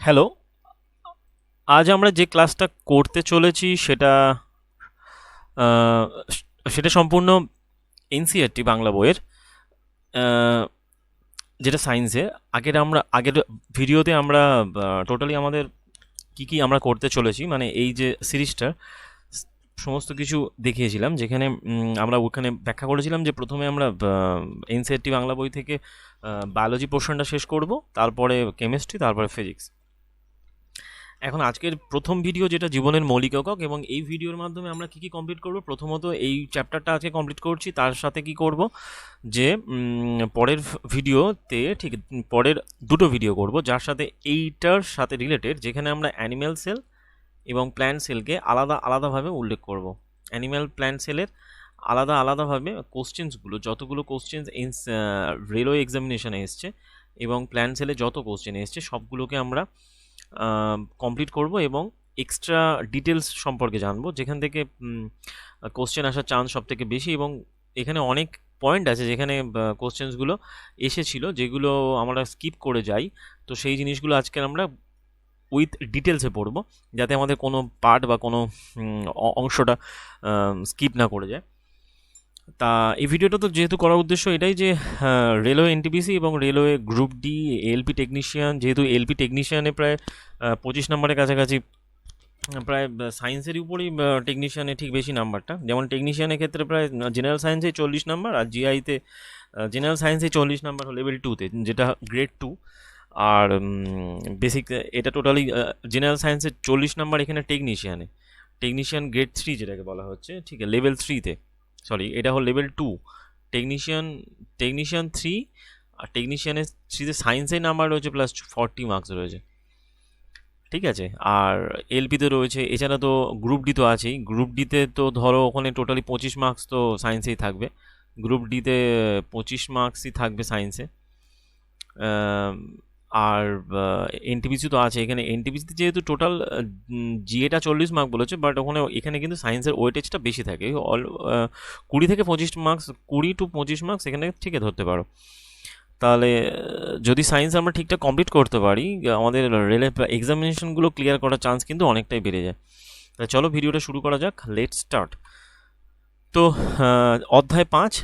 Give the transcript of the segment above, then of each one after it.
Hello, আজ আমরা যে ক্লাসটা করতে চলেছি আহ, সেটা সম্পূর্ণ এনসিইআরটি বাংলা বইয়ের, আহ, যেটা সায়েন্সে। আগের ভিডিওতে আমরা টোটালি আমাদের কি কি আমরা করতে চলেছি, মানে এই যে সিরিজটার সমস্ত কিছু দেখিয়েছিলাম, যেখানে আমরা ওখানে ব্যাখ্যা করেছিলাম যে প্রথমে আমরা এনসিইআরটি বাংলা বই থেকে বায়োলজি পোর্শনটা শেষ করব, তারপরে কেমিস্ট্রি, তারপরে ফিজিক্স। এখন আজকের প্রথম ভিডিও, যেটা জীবনের মৌলিক একক, এবং এই ভিডিওর মাধ্যমে আমরা কি কি কমপ্লিট করব। প্রথমত এই চ্যাপ্টারটা আজকে কমপ্লিট করছি, তার সাথে কি করব যে পরের ভিডিওতে ঠিক পরের দুটো ভিডিও করব যার সাথে এইটার সাথে রিলেটেড, যেখানে আমরা অ্যানিম্যাল সেল এবং প্ল্যান্ট সেলকে আলাদা আলাদাভাবে উল্লেখ করব। অ্যানিম্যাল প্ল্যান্ট সেলের আলাদা আলাদাভাবে কোশ্চেন্সগুলো, যতগুলো কোশ্চেন্স রেলওয়ে এক্সামিনেশনে এসছে এবং প্ল্যান্ট সেলে যত কোশ্চেন এসছে সবগুলোকে আমরা কমপ্লিট করব এবং এক্সট্রা ডিটেলস সম্পর্কে জানবো, যেখান থেকে কোশ্চেন আসার চান্স সব থেকে বেশি। এবং এখানে অনেক পয়েন্ট আছে যেখানে কোশ্চেন্সগুলো এসেছিলো, যেগুলো আমরা স্কিপ করে যাই। তো সেই জিনিসগুলো আজকে আমরা উইথ ডিটেলসে পড়বো, যাতে আমাদের কোনো পার্ট বা কোনো অংশটা স্কিপ না করে যায়। তা এই ভিডিওটা তো যেহেতু করার উদ্দেশ্য এটাই যে রেলওয়ে এনটিপিসি এবং railway group D, LP technician, যেহেতু এলপি টেকনিশিয়ানে প্রায় 25 নম্বরের কাছাকাছি, প্রায় সায়েন্সের উপরেই টেকনিশিয়ানে ঠিক বেশি নাম্বারটা। যেমন টেকনিশিয়ানের ক্ষেত্রে প্রায় জেনারেল সায়েন্সে 40 নম্বর, আর জিআইতে জেনারেল সায়েন্সে 40 নম্বর লেভেল 2তে, যেটা গ্রেড 2। আর বেসিক এটা টোটালি জেনারেল সায়েন্সের 40 নম্বর, এখানে টেকনিশিয়ান গ্রেড 3 যেটাকে বলা হচ্ছে, ঠিক আছে, লেভেল 3তে। সরি, এটা হল লেভেল 2। টেকনিশিয়ান 3, আর টেকনিশিয়ানের 3তে সায়েন্সের নাম্বার রয়েছে প্লাস 40 মার্কস রয়েছে, ঠিক আছে। আর এলপিতে রয়েছে, এছাড়া তো গ্রুপ ডি তো আছেই। গ্রুপ ডিতে তো ধরো ওখানে টোটালি 25 মার্কস তো সায়েন্সেই থাকবে। গ্রুপ ডিতে 25 মার্কসই থাকবে সায়েন্সে। আর এনটিপিসি তো আছে। এখানে এনটিপিসিতে যেহেতু টোটাল জিএটা 40 মার্ক বলেছে, বাট এখানে কিন্তু সায়েন্সের ওয়েটেজটা বেশি থাকে, 20 থেকে 25 মার্কস, 20 to 25 মার্কস এখানে থেকে ধরতে পারো। তাহলে যদি সায়েন্স আমরা ঠিকঠাক কমপ্লিট করতে পারি, আমাদের রেলের এক্সামিনেশনগুলো ক্লিয়ার করার চান্স কিন্তু অনেকটাই বেড়ে যায়। তা চলো ভিডিওটা শুরু করা যাক, লেট স্টার্ট। তো অধ্যায় 5,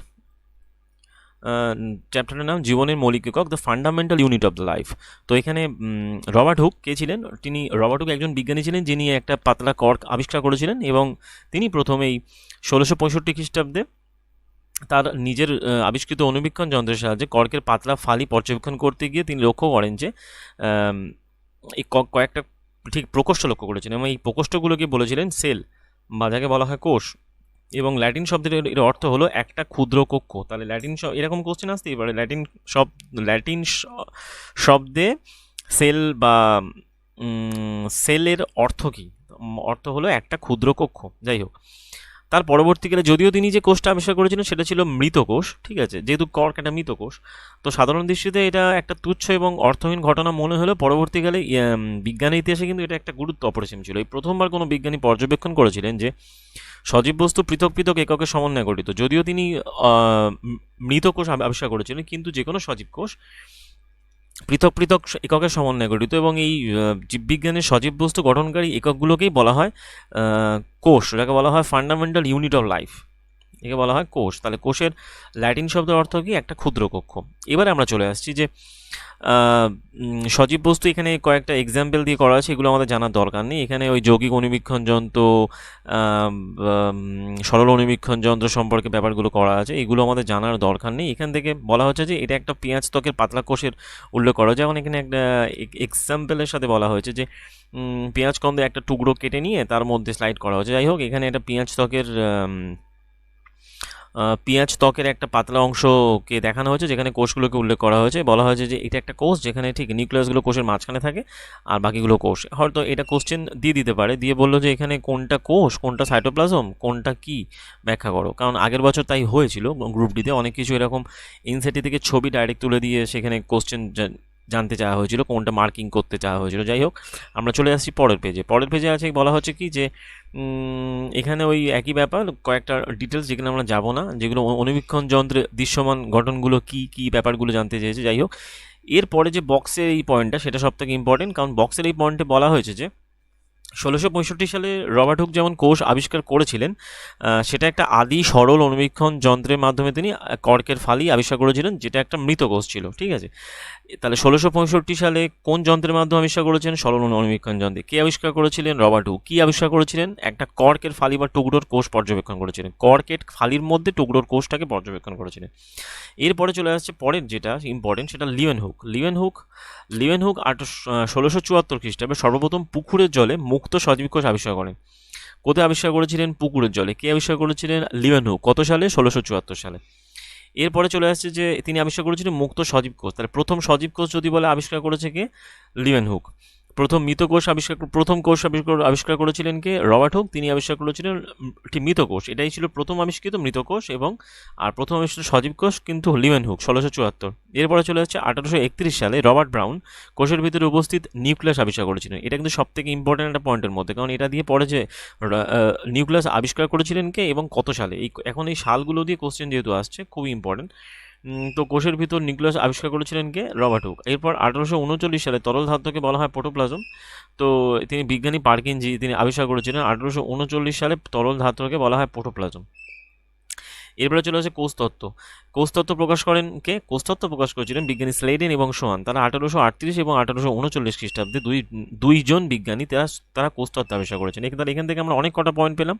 চ্যাপ্টারের নাম জীবনের মৌলিক একক, the fundamental unit of the life. তো এখানে রবার্ট হুক কে ছিলেন? রবার্ট হুক একজন বিজ্ঞানী ছিলেন, যিনি একটা পাতলা কর্ক আবিষ্কার করেছিলেন, এবং তিনি প্রথমেই 1665 খ্রিস্টাব্দে তার নিজের আবিষ্কৃত অণুবীক্ষণ যন্ত্রের সাহায্যে কর্কের পাতলা ফালি পর্যবেক্ষণ করতে গিয়ে তিনি লক্ষ্য করেন যে এই কয়েকটা ঠিক প্রকোষ্ঠ লক্ষ্য করেছিলেন, এবং এই প্রকোষ্ঠগুলোকে বলেছিলেন সেল, বা যাকে বলা হয় কোষ। এবং ল্যাটিন শব্দের এর অর্থ হলো একটা ক্ষুদ্র কক্ষ। তাহলে এরকম কোশ্চেন আসতেই পারে, ল্যাটিন শব্দে সেল বা সেলের অর্থ কী? অর্থ হলো একটা ক্ষুদ্র কক্ষ। যাই হোক, তার পরবর্তীকালে যদিও তিনি যে কোষটা আবিষ্কার করেছিলেন সেটা ছিল মৃত কোষ, ঠিক আছে, যেহেতু কর্ক একটা মৃত কোষ, তো সাধারণ দৃষ্টিতে এটা একটা তুচ্ছ এবং অর্থহীন ঘটনা মনে হলেও পরবর্তীকালে বিজ্ঞানের ইতিহাসে কিন্তু এটা একটা গুরুত্ব অপরিসীম ছিল। এই প্রথমবার কোনো বিজ্ঞানী পর্যবেক্ষণ করেছিলেন যে সজীব বস্তু পৃথক পৃথক এককের সমন্বয়ে গঠিত। যদিও তিনি মৃত কোষ আবিষ্কার করেছিলেন, কিন্তু যে কোনো সজীব কোষ পৃথক পৃথক এককের সমন্বয়ে গঠিত, এবং এই জীববিজ্ঞানের সজীব বস্তু গঠনকারী এককগুলোকেই বলা হয় কোষ, যাকে বলা হয় ফান্ডামেন্টাল ইউনিট অফ লাইফ, একে বলা হয় কোষ। তাহলে কোষের ল্যাটিন শব্দের অর্থ কি? একটা ক্ষুদ্র কক্ষ। এবারে আমরা চলে আসছি যে সজীব বস্তু এখানে কয়েকটা এক্সাম্পল দিয়ে করা আছে, এগুলো আমাদের জানার দরকার নেই। এখানে ওই যৌগিক অণুবীক্ষণ যন্ত্র, সরল অণুবীক্ষণ যন্ত্র সম্পর্কে ব্যাপারগুলো করা আছে, এগুলো আমাদের জানার দরকার নেই। এখান থেকে বলা হচ্ছে যে এটা একটা পেঁয়াজ ত্বকের পাতলা কোষের উল্লেখ করা, যেমন এখানে একটা এক্সাম্পলের সাথে বলা হয়েছে যে পেঁয়াজ কন্দে একটা টুকরো কেটে নিয়ে তার মধ্যে স্লাইড করা হয়েছে। যাই হোক, এখানে একটা পেঁয়াজ ত্বকের একটা পাতলা অংশকে দেখানো হয়েছে, যেখানে কোষগুলোকে উল্লেখ করা হয়েছে। বলা হয়েছে যে এটা একটা কোষ, যেখানে ঠিক নিউক্লিয়াসগুলো কোষের মাঝখানে থাকে আর বাকিগুলো কোষ। হয়তো এটা কোশ্চেন দিয়ে দিতে পারে, দিয়ে বললো যে এখানে কোনটা কোষ, কোনটা সাইটোপ্লাজম, কোনটা কি ব্যাখ্যা করো। কারণ আগের বছর তাই হয়েছিল, গ্রুপ ডিতে অনেক কিছু এরকম এনসিইআরটি থেকে ছবি ডাইরেক্ট তুলে দিয়ে সেখানে কোশ্চেন জানতে চাওয়া হয়েছিল, কোনটা মার্কিং করতে চাওয়া হয়েছিল। যাই হোক, আমরা চলে আসছি পরের পেজে আছে বলা হচ্ছে কি যে এখানে ওই একই ব্যাপার, কয়েকটা ডিটেলস যেখানে আমরা যাব না, যেগুলো অণুবীক্ষণ যন্ত্রে দৃশ্যমান গঠনগুলো কি কি ব্যাপারগুলো জানতে চেয়েছে। যাই হোক, এরপরে যে বক্সের এই পয়েন্টটা সেটা সব থেকে ইম্পর্টেন্ট, কারণ বক্সের এই পয়েন্টে বলা হয়েছে যে 1665 সালে রবার্ট হুক যেমন কোষ আবিষ্কার করেছিলেন, সেটা একটা আদি সরল অণুবীক্ষণ যন্ত্রের মাধ্যমে তিনি কর্কের ফালি আবিষ্কার করেছিলেন, যেটা একটা মৃত কোষ ছিল। ঠিক আছে, তাহলে 1665 সালে কোন যন্ত্রের মাধ্যমে আবিষ্কার করেছেন? সরল অণুবীক্ষণ যন্ত্রে। কে আবিষ্কার করেছিলেন? Robert Hooke. কি আবিষ্কার করেছিলেন? একটা কর্কের ফালি বা টুকরোর কোষ পর্যবেক্ষণ করেছিলেন। কর্কের ফালির মধ্যে টুকরোর কোষটাকে পর্যবেক্ষণ করেছিলেন। এরপরে চলে আসছে পরের যেটা ইম্পর্টেন্ট, সেটা লিওয়েনহুক 1674 খ্রিস্টাব্দে সর্বপ্রথম পুকুরের জলে মুক্ত সজীব কোষ আবিষ্কার করেন। কোথায় আবিষ্কার করেছিলেন? পুকুরের জলে। কে আবিষ্কার করেছিলেন? লিওয়েনহুক। কত সালে? 1674 সালে। এরপরে চলে আসছে যে তিনি আবিষ্কার করেছিলেন মুক্ত সজীব কোষ। তাহলে প্রথম সজীব কোষ যদি বলে আবিষ্কার করেছে কে? লিওয়েনহুক। প্রথম মৃত কোষ প্রথম কোষ আবিষ্কার করেছিলেন কে? Robert Hooke. তিনি আবিষ্কার করেছিলেন একটি মৃত কোষ। এটাই ছিল প্রথম আবিষ্কৃত মৃত কোষ, এবং আর প্রথম আবিষ্কৃত সজীব কোষ কিন্তু লিওয়েনহুক 1674। এরপরে চলে আসছে 1831 সালে রবার্ট ব্রাউন কোষের ভিতরে উপস্থিত নিউক্লিয়াস আবিষ্কার করেছিলেন। এটা কিন্তু সব থেকে ইম্পর্টেন্ট একটা পয়েন্টের মধ্যে, কারণ এটা দিয়ে পড়ে যে নিউক্লিয়াস আবিষ্কার করেছিলেন কে এবং কত সালে। এখন এই সালগুলো দিয়ে কোশ্চেন যেহেতু আসছে, খুবই ইম্পর্টেন্ট। তো কোষের ভিতর নিউক্লিয়াস আবিষ্কার করেছিলেন কে? Robert Hooke. এরপর 1839 সালে তরল ধাতুকে বলা হয় প্রোটোপ্লাজম। তো তিনি বিজ্ঞানী পার্কিনজি তিনি আবিষ্কার করেছিলেন 1839 সালে তরল ধাতুকে বলা হয় প্রোটোপ্লাজম। এরপরে চলে আসে কোষতত্ত্ব। কোষতত্ত্ব প্রকাশ করেন কে? কোষতত্ত্ব প্রকাশ করেছিলেন বিজ্ঞানী স্লেডেন এবং সোয়ান। তারা 1838 এবং 1839 খ্রিস্টাব্দে দুইজন বিজ্ঞানী তারা কোষতত্ত্ব আবিষ্কার করেছেন। এখান থেকে আমরা অনেক কটা পয়েন্ট পেলাম।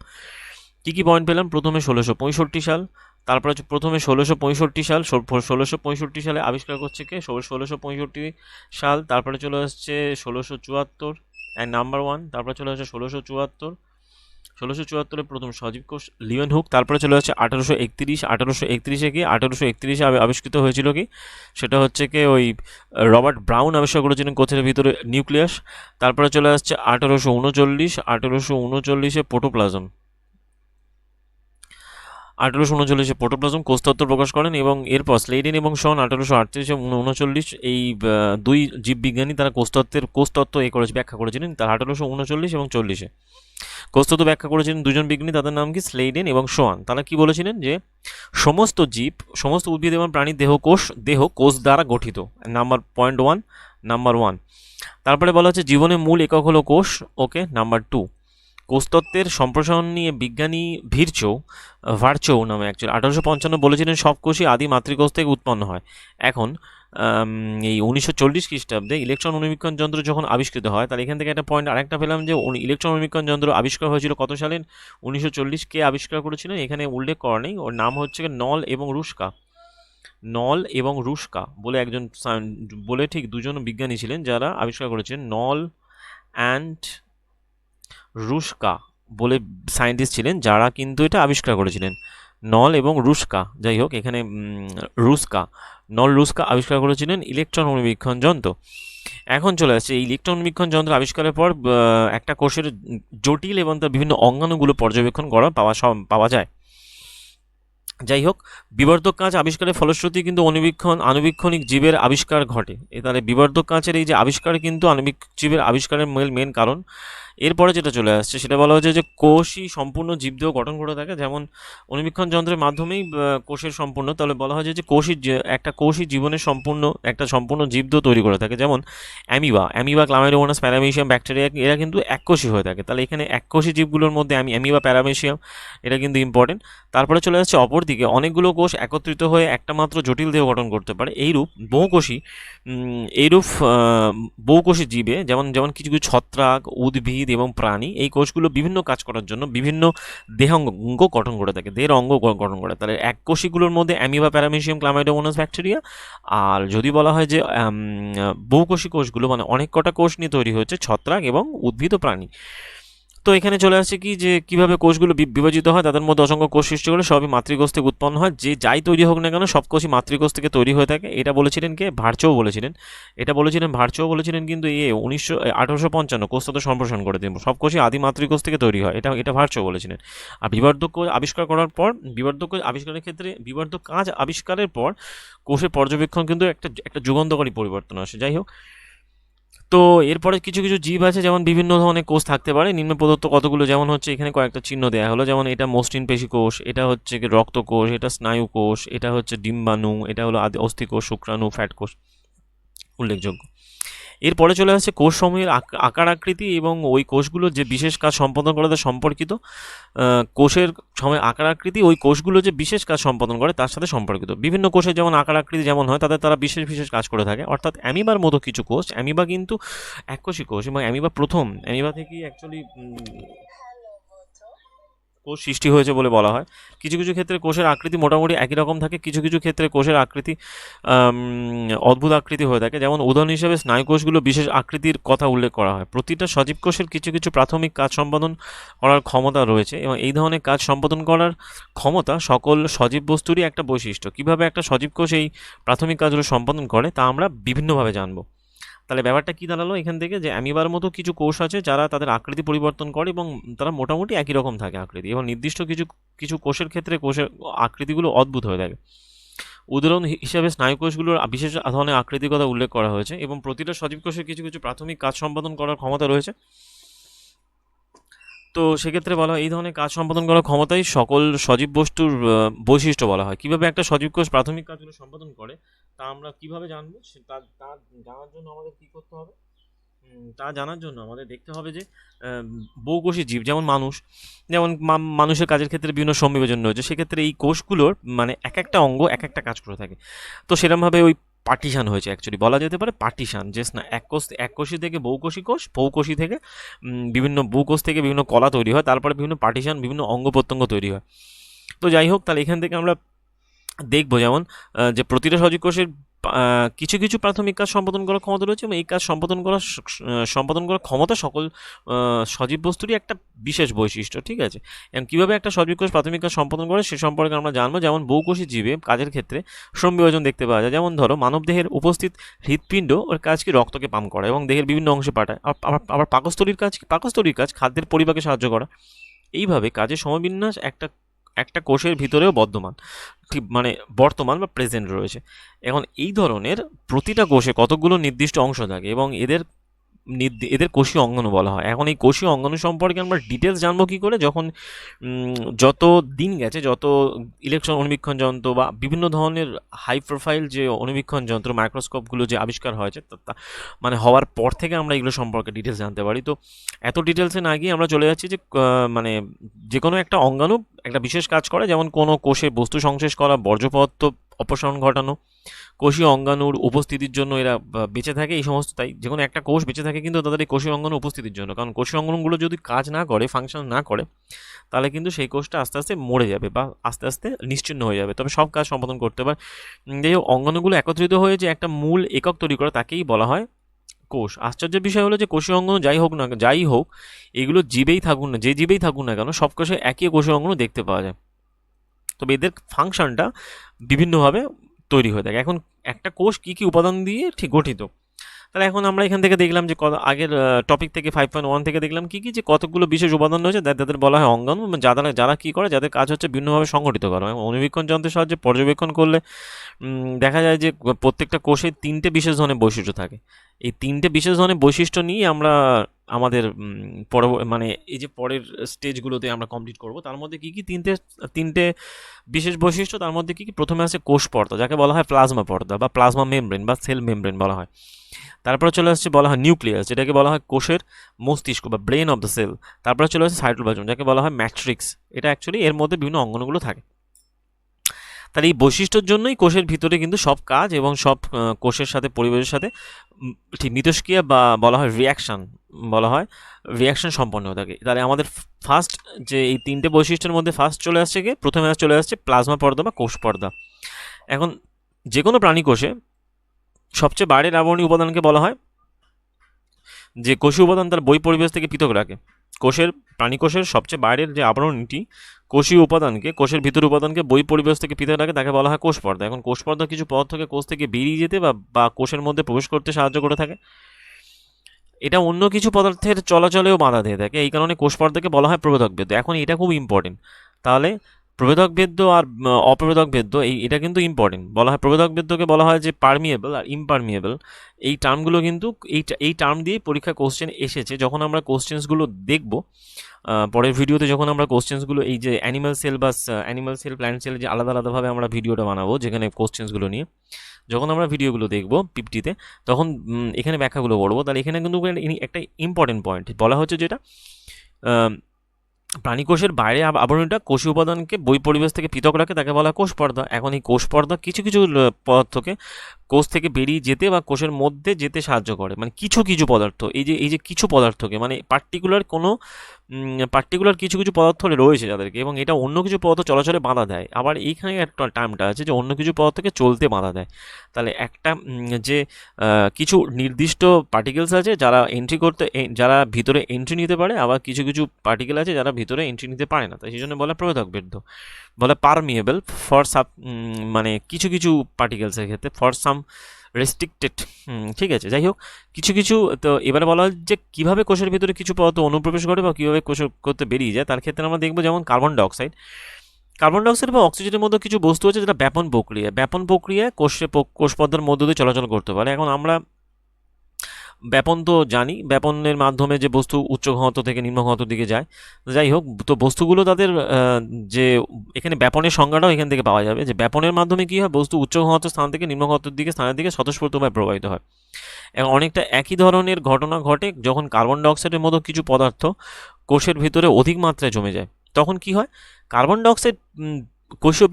কী পয়েন্ট পেলাম? প্রথমে 1665 সাল, তারপরে প্রথমে 1665 সালে আবিষ্কার করছে কে? 1665 সাল। তারপরে চলে আসছে 1674 নাম্বার 1। তারপরে চলে আসছে 1674 প্রথম সজীব কোষ লিওয়েনহুক। তারপরে চলে আসছে 1831 কি 1831 আবিষ্কৃত হয়েছিল কি? সেটা হচ্ছে কি ওই রবার্ট ব্রাউন আবিষ্কার করেছিলেন কোষের ভিতরে নিউক্লিয়াস। তারপরে চলে আসছে 1839 প্রোটোপ্লাজম। 1839 প্রোটোপ্লাজম কোষতত্ত্ব প্রকাশ করেন, এবং এরপর স্লেডেন এবং শন 1838 এবং 1939 এই দুই জীববিজ্ঞানী তারা কোষতত্ত্ব ব্যাখ্যা করেছিলেন। তারা 1839 এবং 40 কোষতত্ত্ব ব্যাখ্যা করেছিলেন দুজন বিজ্ঞানী, তাদের নাম কি? স্লেডেন এবং শোয়ান। তারা কি বলেছিলেন? যে সমস্ত উদ্ভিদ এবং প্রাণীর দেহ কোষ দ্বারা গঠিত। নাম্বার 1। তারপরে বলা হচ্ছে জীবনের মূল একক হলো কোষ। ওকে। নাম্বার 2, কোষতত্ত্বের সম্প্রসারণ নিয়ে বিজ্ঞানী ভার্চো নামে 1855 বলেছিলেন সব কোষই আদি মাতৃকোষ থেকে উৎপন্ন হয়। এখন এই 1940 খ্রিস্টাব্দে ইলেকট্রন অণুবীক্ষণ যন্ত্র যখন আবিষ্কৃত হয়, তাহলে এখান থেকে একটা পয়েন্ট আরেকটা পেলাম যে ইলেকট্রন অণুবীক্ষণ যন্ত্র আবিষ্কার হয়েছিল কত সালে? 1940। কে আবিষ্কার করেছিলেন এখানে উল্লেখ করা নেই। ওর নাম হচ্ছে নল এবং রুস্কা বলে ঠিক দুজন বিজ্ঞানী ছিলেন যারা আবিষ্কার করেছিলেন। নল অ্যান্ড রুস্কা বলে সায়েন্টিস্ট ছিলেন যারা কিন্তু এটা আবিষ্কার করেছিলেন। নল এবং রুস্কা, যাই হোক এখানে রুস্কা আবিষ্কার করেছিলেন ইলেকট্রন অণুবীক্ষণ যন্ত্র। এখন চলে আসছে এই ইলেকট্রন অণুবীক্ষণ যন্ত্র আবিষ্কারের পর একটা কোষের জটিল এবং তার বিভিন্ন অঙ্গাণুগুলো পর্যবেক্ষণ পাওয়া যায়। যাই হোক, বিবর্ধক কাঁচ আবিষ্কারের ফলশ্রুতি কিন্তু আণুবীক্ষণিক জীবের আবিষ্কার ঘটে। তাহলে বিবর্ধক কাঁচের এই যে আবিষ্কার কিন্তু আণবিক জীবের আবিষ্কারের মেন কারণ। এরপরে যেটা চলে আসছে সেটা বলা হচ্ছে যে কোষই সম্পূর্ণ জীবদেহ গঠন করে থাকে। যেমন অণুবীক্ষণ যন্ত্রের মাধ্যমেই কোষের সম্পূর্ণ, তাহলে বলা হয় যে একটা কোষই জীবনের একটা সম্পূর্ণ জীবদেহ তৈরি করে থাকে। যেমন অ্যামিবা, ক্লামাইডোমোনাস, প্যারামেসিয়াম, ব্যাকটেরিয়া এরা কিন্তু এককোষী হয়ে থাকে। তাহলে এখানে এককোষী জীবগুলোর মধ্যে অ্যামিবা, প্যারামেসিয়াম এটা কিন্তু ইম্পর্টেন্ট। তারপরে চলে আসছে অপরদিকে অনেকগুলো কোষ একত্রিত হয়ে একটা মাত্র জটিল দেহ গঠন করতে পারে। এইরূপ বহুকোষী জীবে যেমন কিছু কিছু ছত্রাক, উদ্ভিদ এবং প্রাণী এই কোষগুলো বিভিন্ন কাজ করার জন্য বিভিন্ন দেহাঙ্গ গঠন করে থাকে, দেহের অঙ্গ গঠন করে। তাহলে এককোষীগুলোর মধ্যে অ্যামিবা, প্যারামেসিয়াম, ক্লামাইডোমোনাস, ব্যাকটেরিয়া। আর যদি বলা হয় যে বহুকোষী কোষগুলো মানে অনেক কটা কোষ নিয়ে তৈরি হয়েছে ছত্রাক এবং উদ্ভিদ ও প্রাণী। তো এখানে চলে আসছে কি যে কিভাবে কোষগুলো বিভাজিত হয়, তাদের মধ্যে অসংখ্য কোষ সৃষ্টি করে সবই মাতৃকোষ থেকে উৎপন্ন হয়। যাই তৈরি হোক না কেন সব কোষই মাতৃকোষ থেকে তৈরি হয়ে থাকে। এটা বলেছিলেন কে? ভার্চো বলেছিলেন কিন্তু 1855 কোষতত্ত্ব সম্প্রসারণ করে দেব সব কোষই আদি মাতৃকোষ থেকে তৈরি হয়, এটা ভার্চো বলেছিলেন। আর বিবর্ধক কোষ আবিষ্কার করার পর বিবর্ধক কাঁচ আবিষ্কারের পর কোষের পর্যবেক্ষণ কিন্তু একটা যুগান্তকারী পরিবর্তন আসে। যাই হোক, তো এরপরে কিছু কিছু জীব আছে যেমন বিভিন্ন ধরনের কোষ থাকতে পারে। নিম্ন প্রদত্ত কতগুলো যেমন হচ্ছে এখানে কয়েকটা চিহ্ন দেওয়া হলো। যেমন এটা মসৃণ পেশি কোষ, এটা হচ্ছে রক্ত কোষ, এটা স্নায়ু কোষ, এটা হচ্ছে ডিম্বাণু, এটা হলো অস্থি কোষ, শুক্রাণু, ফ্যাট কোষ। উল্লেখযোগ্য। এরপরে চলে আসছে কোষসমূহের আকার আকৃতি এবং ওই কোষগুলো যে বিশেষ কাজ সম্পাদন করে তার সম্পর্কিত। কোষের সময় আকার আকৃতি ওই কোষগুলো যে বিশেষ কাজ সম্পাদন করে তার সাথে সম্পর্কিত। বিভিন্ন কোষের যেমন আকার আকৃতি যেমন হয় তারা বিশেষ বিশেষ কাজ করে থাকে, অর্থাৎ অ্যামিবার মতো কিছু কোষ, অ্যামিবা কিন্তু এককোষী কোষ এবং অ্যামিবা থেকেই অ্যাকচুয়ালি কোষ সৃষ্টি হয়েছে বলে বলা হয়। কিছু কিছু ক্ষেত্রে কোষের আকৃতি মোটামুটি একই রকম থাকে, কিছু কিছু ক্ষেত্রে কোষের আকৃতি অদ্ভুত আকৃতি হয়ে থাকে। যেমন উদাহরণ হিসেবে স্নায়ুকোষগুলো বিশেষ আকৃতির কথা উল্লেখ করা হয়। প্রতিটা সজীব কোষের কিছু কিছু প্রাথমিক কাজ সম্পাদন করার ক্ষমতা রয়েছে এবং এই ধরনের কাজ সম্পাদন করার ক্ষমতা সকল সজীব বস্তুরই একটা বৈশিষ্ট্য। কিভাবে একটা সজীব কোষ এই প্রাথমিক কাজগুলো সম্পাদন করে তা আমরা বিভিন্নভাবে জানবো। তাহলে ব্যাপারটা কী দাঁড়ালো এখান থেকে, যে অ্যামিবার মতো কিছু কোষ আছে যারা তাদের আকৃতি পরিবর্তন করে এবং তারা মোটামুটি একই রকম থাকে আকৃতি, এবং নির্দিষ্ট কিছু কিছু কোষের ক্ষেত্রে কোষের আকৃতিগুলো অদ্ভুত হয়ে থাকে। উদাহরণ হিসাবে স্নায়ুকোষগুলোর বিশেষ ধরনের আকৃতির কথা উল্লেখ করা হয়েছে এবং প্রতিটা সজীব কোষের কিছু কিছু প্রাথমিক কাজ সম্পাদন করার ক্ষমতা রয়েছে। তো সেক্ষেত্রে বলা হয় এই ধরনের কাজ সম্পাদন করার ক্ষমতাই সকল সজীব বস্তুর বৈশিষ্ট্য বলা হয়। কিভাবে একটা সজীব কোষ প্রাথমিক কাজগুলো সম্পাদন করে তা আমরা কিভাবে জানবো, তা জানার জন্য আমাদের কী করতে হবে, তা জানার জন্য আমাদের দেখতে হবে যে বহুকোষী জীব যেমন মানুষ, যেমন মানুষের কাজের ক্ষেত্রে বিভিন্ন সংবিভাজন রয়েছে, সেক্ষেত্রে এই কোষগুলোর মানে এক একটা অঙ্গ এক একটা কাজ করে থাকে। তো সেরকমভাবে ওই পার্টিশান হয়েছে, অ্যাকচুয়ালি বলা যেতে পারে পার্টিশান, যে না এককোষী থেকে বহুকোষী কোষ, বহুকোষী থেকে বিভিন্ন বহুকোষ থেকে বিভিন্ন কলা তৈরি হয়, তারপরে বিভিন্ন পার্টিশান বিভিন্ন অঙ্গ প্রত্যঙ্গ তৈরি হয়। তো যাই হোক, তাহলে এখান থেকে আমরা দেখবো যেমন যে প্রতিটা সজীব কোষের কিছু কিছু প্রাথমিক কাজ সম্পাদন করার ক্ষমতা রয়েছে এবং এই কাজ সম্পাদন করার ক্ষমতা সকল সজীব বস্তুরই একটা বিশেষ বৈশিষ্ট্য, ঠিক আছে। এবং কীভাবে একটা সজীব কোষ প্রাথমিক কাজ সম্পাদন করে সে সম্পর্কে আমরা জানবো। যেমন বহুকোষী জীবে কাজের ক্ষেত্রে শ্রমবিভাজন দেখতে পাওয়া যায়। যেমন ধরো মানবদেহের উপস্থিত হৃৎপিণ্ড ওর কাজ কি রক্তকে পাম্প করা এবং দেহের বিভিন্ন অংশে পাঠায়। আবার পাকস্থলীর কাজ খাদ্যের পরিপাকে সাহায্য করা। এইভাবে কাজের সমবিন্যাস একটা কোষের ভিতরেও বর্তমান বা প্রেজেন্ট রয়েছে। এখন এই ধরনের প্রতিটা কোষে কতগুলো নির্দিষ্ট অংশ থাকে এবং এদের কোষীয় অঙ্গাণু বলা হয়। এখন এই কোষীয় অঙ্গাণু সম্পর্কে আমরা ডিটেলস জানবো কী করে, যখন যত দিন গেছে, যত ইলেকট্রন অনুবীক্ষণ যন্ত্র বা বিভিন্ন ধরনের হাই প্রোফাইল যে অনুবীক্ষণ যন্ত্র মাইক্রোস্কোপগুলো যে আবিষ্কার হয়েছে মানে হওয়ার পর থেকে আমরা এগুলো সম্পর্কে ডিটেলস জানতে পারি। তো এত ডিটেলসে না গিয়ে আমরা চলে যাচ্ছি যে মানে যে কোনো একটা অঙ্গাণু একটা বিশেষ কাজ করে, যেমন কোনো কোষে বস্তু সংশ্লেষ করা, বর্জ্য পদার্থ অপসারণ ঘটানো, কোষীয় অঙ্গাণুর উপস্থিতির জন্য এরা বেঁচে থাকে, এই সমস্ত। তাই যে কোনো একটা কোষ বেঁচে থাকে কিন্তু তাদের এই কোষীয় অঙ্গাণু উপস্থিতির জন্য, কারণ কোষীয় অঙ্গাণুগুলো যদি কাজ না করে, ফাংশন না করে, তাহলে কিন্তু সেই কোষটা আস্তে আস্তে মরে যাবে বা আস্তে আস্তে নিশ্চিহ্ন হয়ে যাবে, তবে সব কাজ সম্পাদন করতে পারে। যাই হোক, অঙ্গাণুগুলো একত্রিত হয়ে যে একটা মূল একক তৈরি করে তাকেই বলা হয় কোষ। আশ্চর্যের বিষয় হলো যে কোষীয় অঙ্গাণু যাই হোক এগুলো জীবেই থাকুন না, যে জীবেই থাকুন না কেন, সব কোষে একই কোষীয় অঙ্গাণু দেখতে পাওয়া যায়, তবে এদের ফাংশনটা বিভিন্নভাবে তৈরি হয়ে থাকে। এখন একটা কোষ কী কী উপাদান দিয়ে ঠিক গঠিত, তাহলে এখন আমরা এখান থেকে দেখলাম যে আগের টপিক থেকে 5.1 থেকে দেখলাম কী কী যে কতগুলো বিশেষ উপাদান রয়েছে যাদের বলা হয় অঙ্গাণু, যারা কী করে, যাদের কাজ হচ্ছে বিভিন্নভাবে সংগঠিত করা। এবং অনুবীক্ষণ যন্ত্রের সাহায্যে পর্যবেক্ষণ করলে দেখা যায় যে প্রত্যেকটা কোষে 3টে বিশেষ ধরনের বৈশিষ্ট্য থাকে। এই 3টে বিশেষ ধরনের বৈশিষ্ট্য নিয়ে আমরা আমাদের মানে এই যে পরের স্টেজগুলোতে আমরা কমপ্লিট করব। তার মধ্যে কী কী তিনটে বিশেষ বৈশিষ্ট্য, তার মধ্যে কী কী, প্রথমে আছে কোষ পর্দা, যাকে বলা হয় প্লাজমা পর্দা বা প্লাজমা মেমব্রেন বা সেল মেমব্রেন বলা হয়। তারপরে চলে আসছে বলা হয় নিউক্লিয়াস, যেটাকে বলা হয় কোষের মস্তিষ্ক বা ব্রেন অফ দ্য সেল। তারপরে চলে আসছে সাইটোপ্লাজম, যাকে বলা হয় ম্যাট্রিক্স। এটা অ্যাকচুয়ালি এর মধ্যে বিভিন্ন অঙ্গাণুগুলো থাকে। তাহলে এই বৈশিষ্ট্যের জন্যই কোষের ভিতরে কিন্তু সব কাজ এবং সব কোষের সাথে পরিবেশের সাথে ঠিক মিথস্ক্রিয়া বা বলা হয় রিয়াকশন সম্পন্ন হয়ে থাকে। তাহলে আমাদের ফার্স্ট যে এই 3টে বৈশিষ্ট্যের মধ্যে প্রথমে চলে আসছে প্লাজমা পর্দা বা কোষ পর্দা। এখন যে কোনো প্রাণী কোষে সবচেয়ে বাইরের আবরণী উপাদানকে বলা হয়, যে কোষীয় উপাদান তার বহিঃ পরিবেশ থেকে পৃথক রাখে। প্রাণীকোষের সবচেয়ে বাইরের যে আবরণটি কোষীয় উপাদানকে, কোষের ভিতর উপাদানকে বহিঃ পরিবেশ থেকে পৃথক রাখে, তাকে বলা হয় কোষ পর্দা। এখন কোষ পর্দা কিছু পদার্থকে কোষ থেকে বেরিয়ে যেতে বা কোষের মধ্যে প্রবেশ করতে সাহায্য করে থাকে। এটা অন্য কিছু পদার্থের চলাচলেও বাধা দিয়ে থাকে, এই কারণে কোষ পর্দাকে বলা হয় প্রবেদক বেদ। এখন এটা খুব ইম্পর্টেন্ট। তাহলে প্রভেদক ভেদ্য আর অপ্রভেদক ভেদ্য এটা কিন্তু ইম্পর্টেন্ট। বলা হয় প্রভেদক ভেদ্যকে বলা হয় যে পারমিয়েবল আর ইমপারমিয়েবল। এই টার্মগুলো কিন্তু এই টার্ম দিয়ে পরীক্ষা কোশ্চেন এসেছে। যখন আমরা কোশ্চেন্সগুলো দেখব পরের ভিডিওতে, যখন আমরা কোশ্চেন্সগুলো এই যে অ্যানিমাল সেল বা অ্যানিমাল সেল প্ল্যান্ট সেল যে আলাদা আলাদাভাবে আমরা ভিডিওটা বানাবো যেখানে কোশ্চেন্সগুলো নিয়ে, যখন আমরা ভিডিওগুলো দেখবো পিপটিতে, তখন এখানে ব্যাখ্যাগুলো করবো। তাহলে এখানে কিন্তু একটা ইম্পর্টেন্ট পয়েন্ট বলা হচ্ছে, যেটা প্রাণীকোষের বাইরে আবরণীটা কোষীয় উপাদানকে বই পরিবেশ থেকে পৃথক রাখে, তাকে বলা হয় কোষ পর্দা। এখন এই কোষ পর্দা কিছু কিছু পদার্থকে কোষ থেকে বেরিয়ে যেতে বা কোষের মধ্যে যেতে সাহায্য করে। মানে কিছু কিছু পদার্থ, এই যে কিছু পদার্থকে, মানে পার্টিকুলার কিছু কিছু পদার্থ রয়েছে যাদেরকে, এবং এটা অন্য কিছু পদার্থ চলাচলে বাধা দেয়। আবার এইখানে একটা টার্মটা আছে যে অন্য কিছু পদার্থকে চলতে বাধা দেয়। তাহলে একটা যে কিছু নির্দিষ্ট পার্টিকেলস আছে যারা ভিতরে এন্ট্রি নিতে পারে, আবার কিছু কিছু পার্টিকেল আছে যারা ভিতরে এন্ট্রি নিতে পারে না। তাই সেই জন্য বলে প্রভেদক ভেদ্য। বলে পারমিয়েবল ফর মানে কিছু কিছু পার্টিকেলসের ক্ষেত্রে, ফর সাম রেস্ট্রিক্টেড। ঠিক আছে, যাই হোক, কিছু কিছু। তো এবারে বলা হয় যে কীভাবে কোষের ভিতরে কিছু পদার্থ অনুপ্রবেশ করে বা কীভাবে কোষের করতে বেরিয়ে যায়। তার ক্ষেত্রে আমরা দেখবো যেমন কার্বন ডাইঅক্সাইড বা অক্সিজেনের মধ্যে কিছু বস্তু আছে যেটা ব্যাপন প্রক্রিয়ায় কোষ পর্দার মধ্য দিয়ে চলাচল করতে পারে। এখন আমরা ব্যাপন তো জানি, ব্যাপনের মাধ্যমে যে বস্তু উচ্চ ঘনত্ব থেকে নিম্ন ঘনত্বের দিকে যায়। যাই হোক, তো বস্তুগুলো তাদের যে এখানে ব্যাপনের সংজ্ঞাটাও এখান থেকে পাওয়া যাবে, যে ব্যাপনের মাধ্যমে কী হয়, বস্তু উচ্চ ঘনত্ব স্থান থেকে নিম্ন ঘনত্বের স্থানের দিকে স্বতঃস্ফূর্তভাবে প্রবাহিত হয়। এবং অনেকটা একই ধরনের ঘটনা ঘটে যখন কার্বন ডাইঅক্সাইডের মতো কিছু পদার্থ কোষের ভিতরে অধিক মাত্রায় জমে যায়। তখন কি হয়, কার্বন ডাইঅক্সাইডের কোষীয়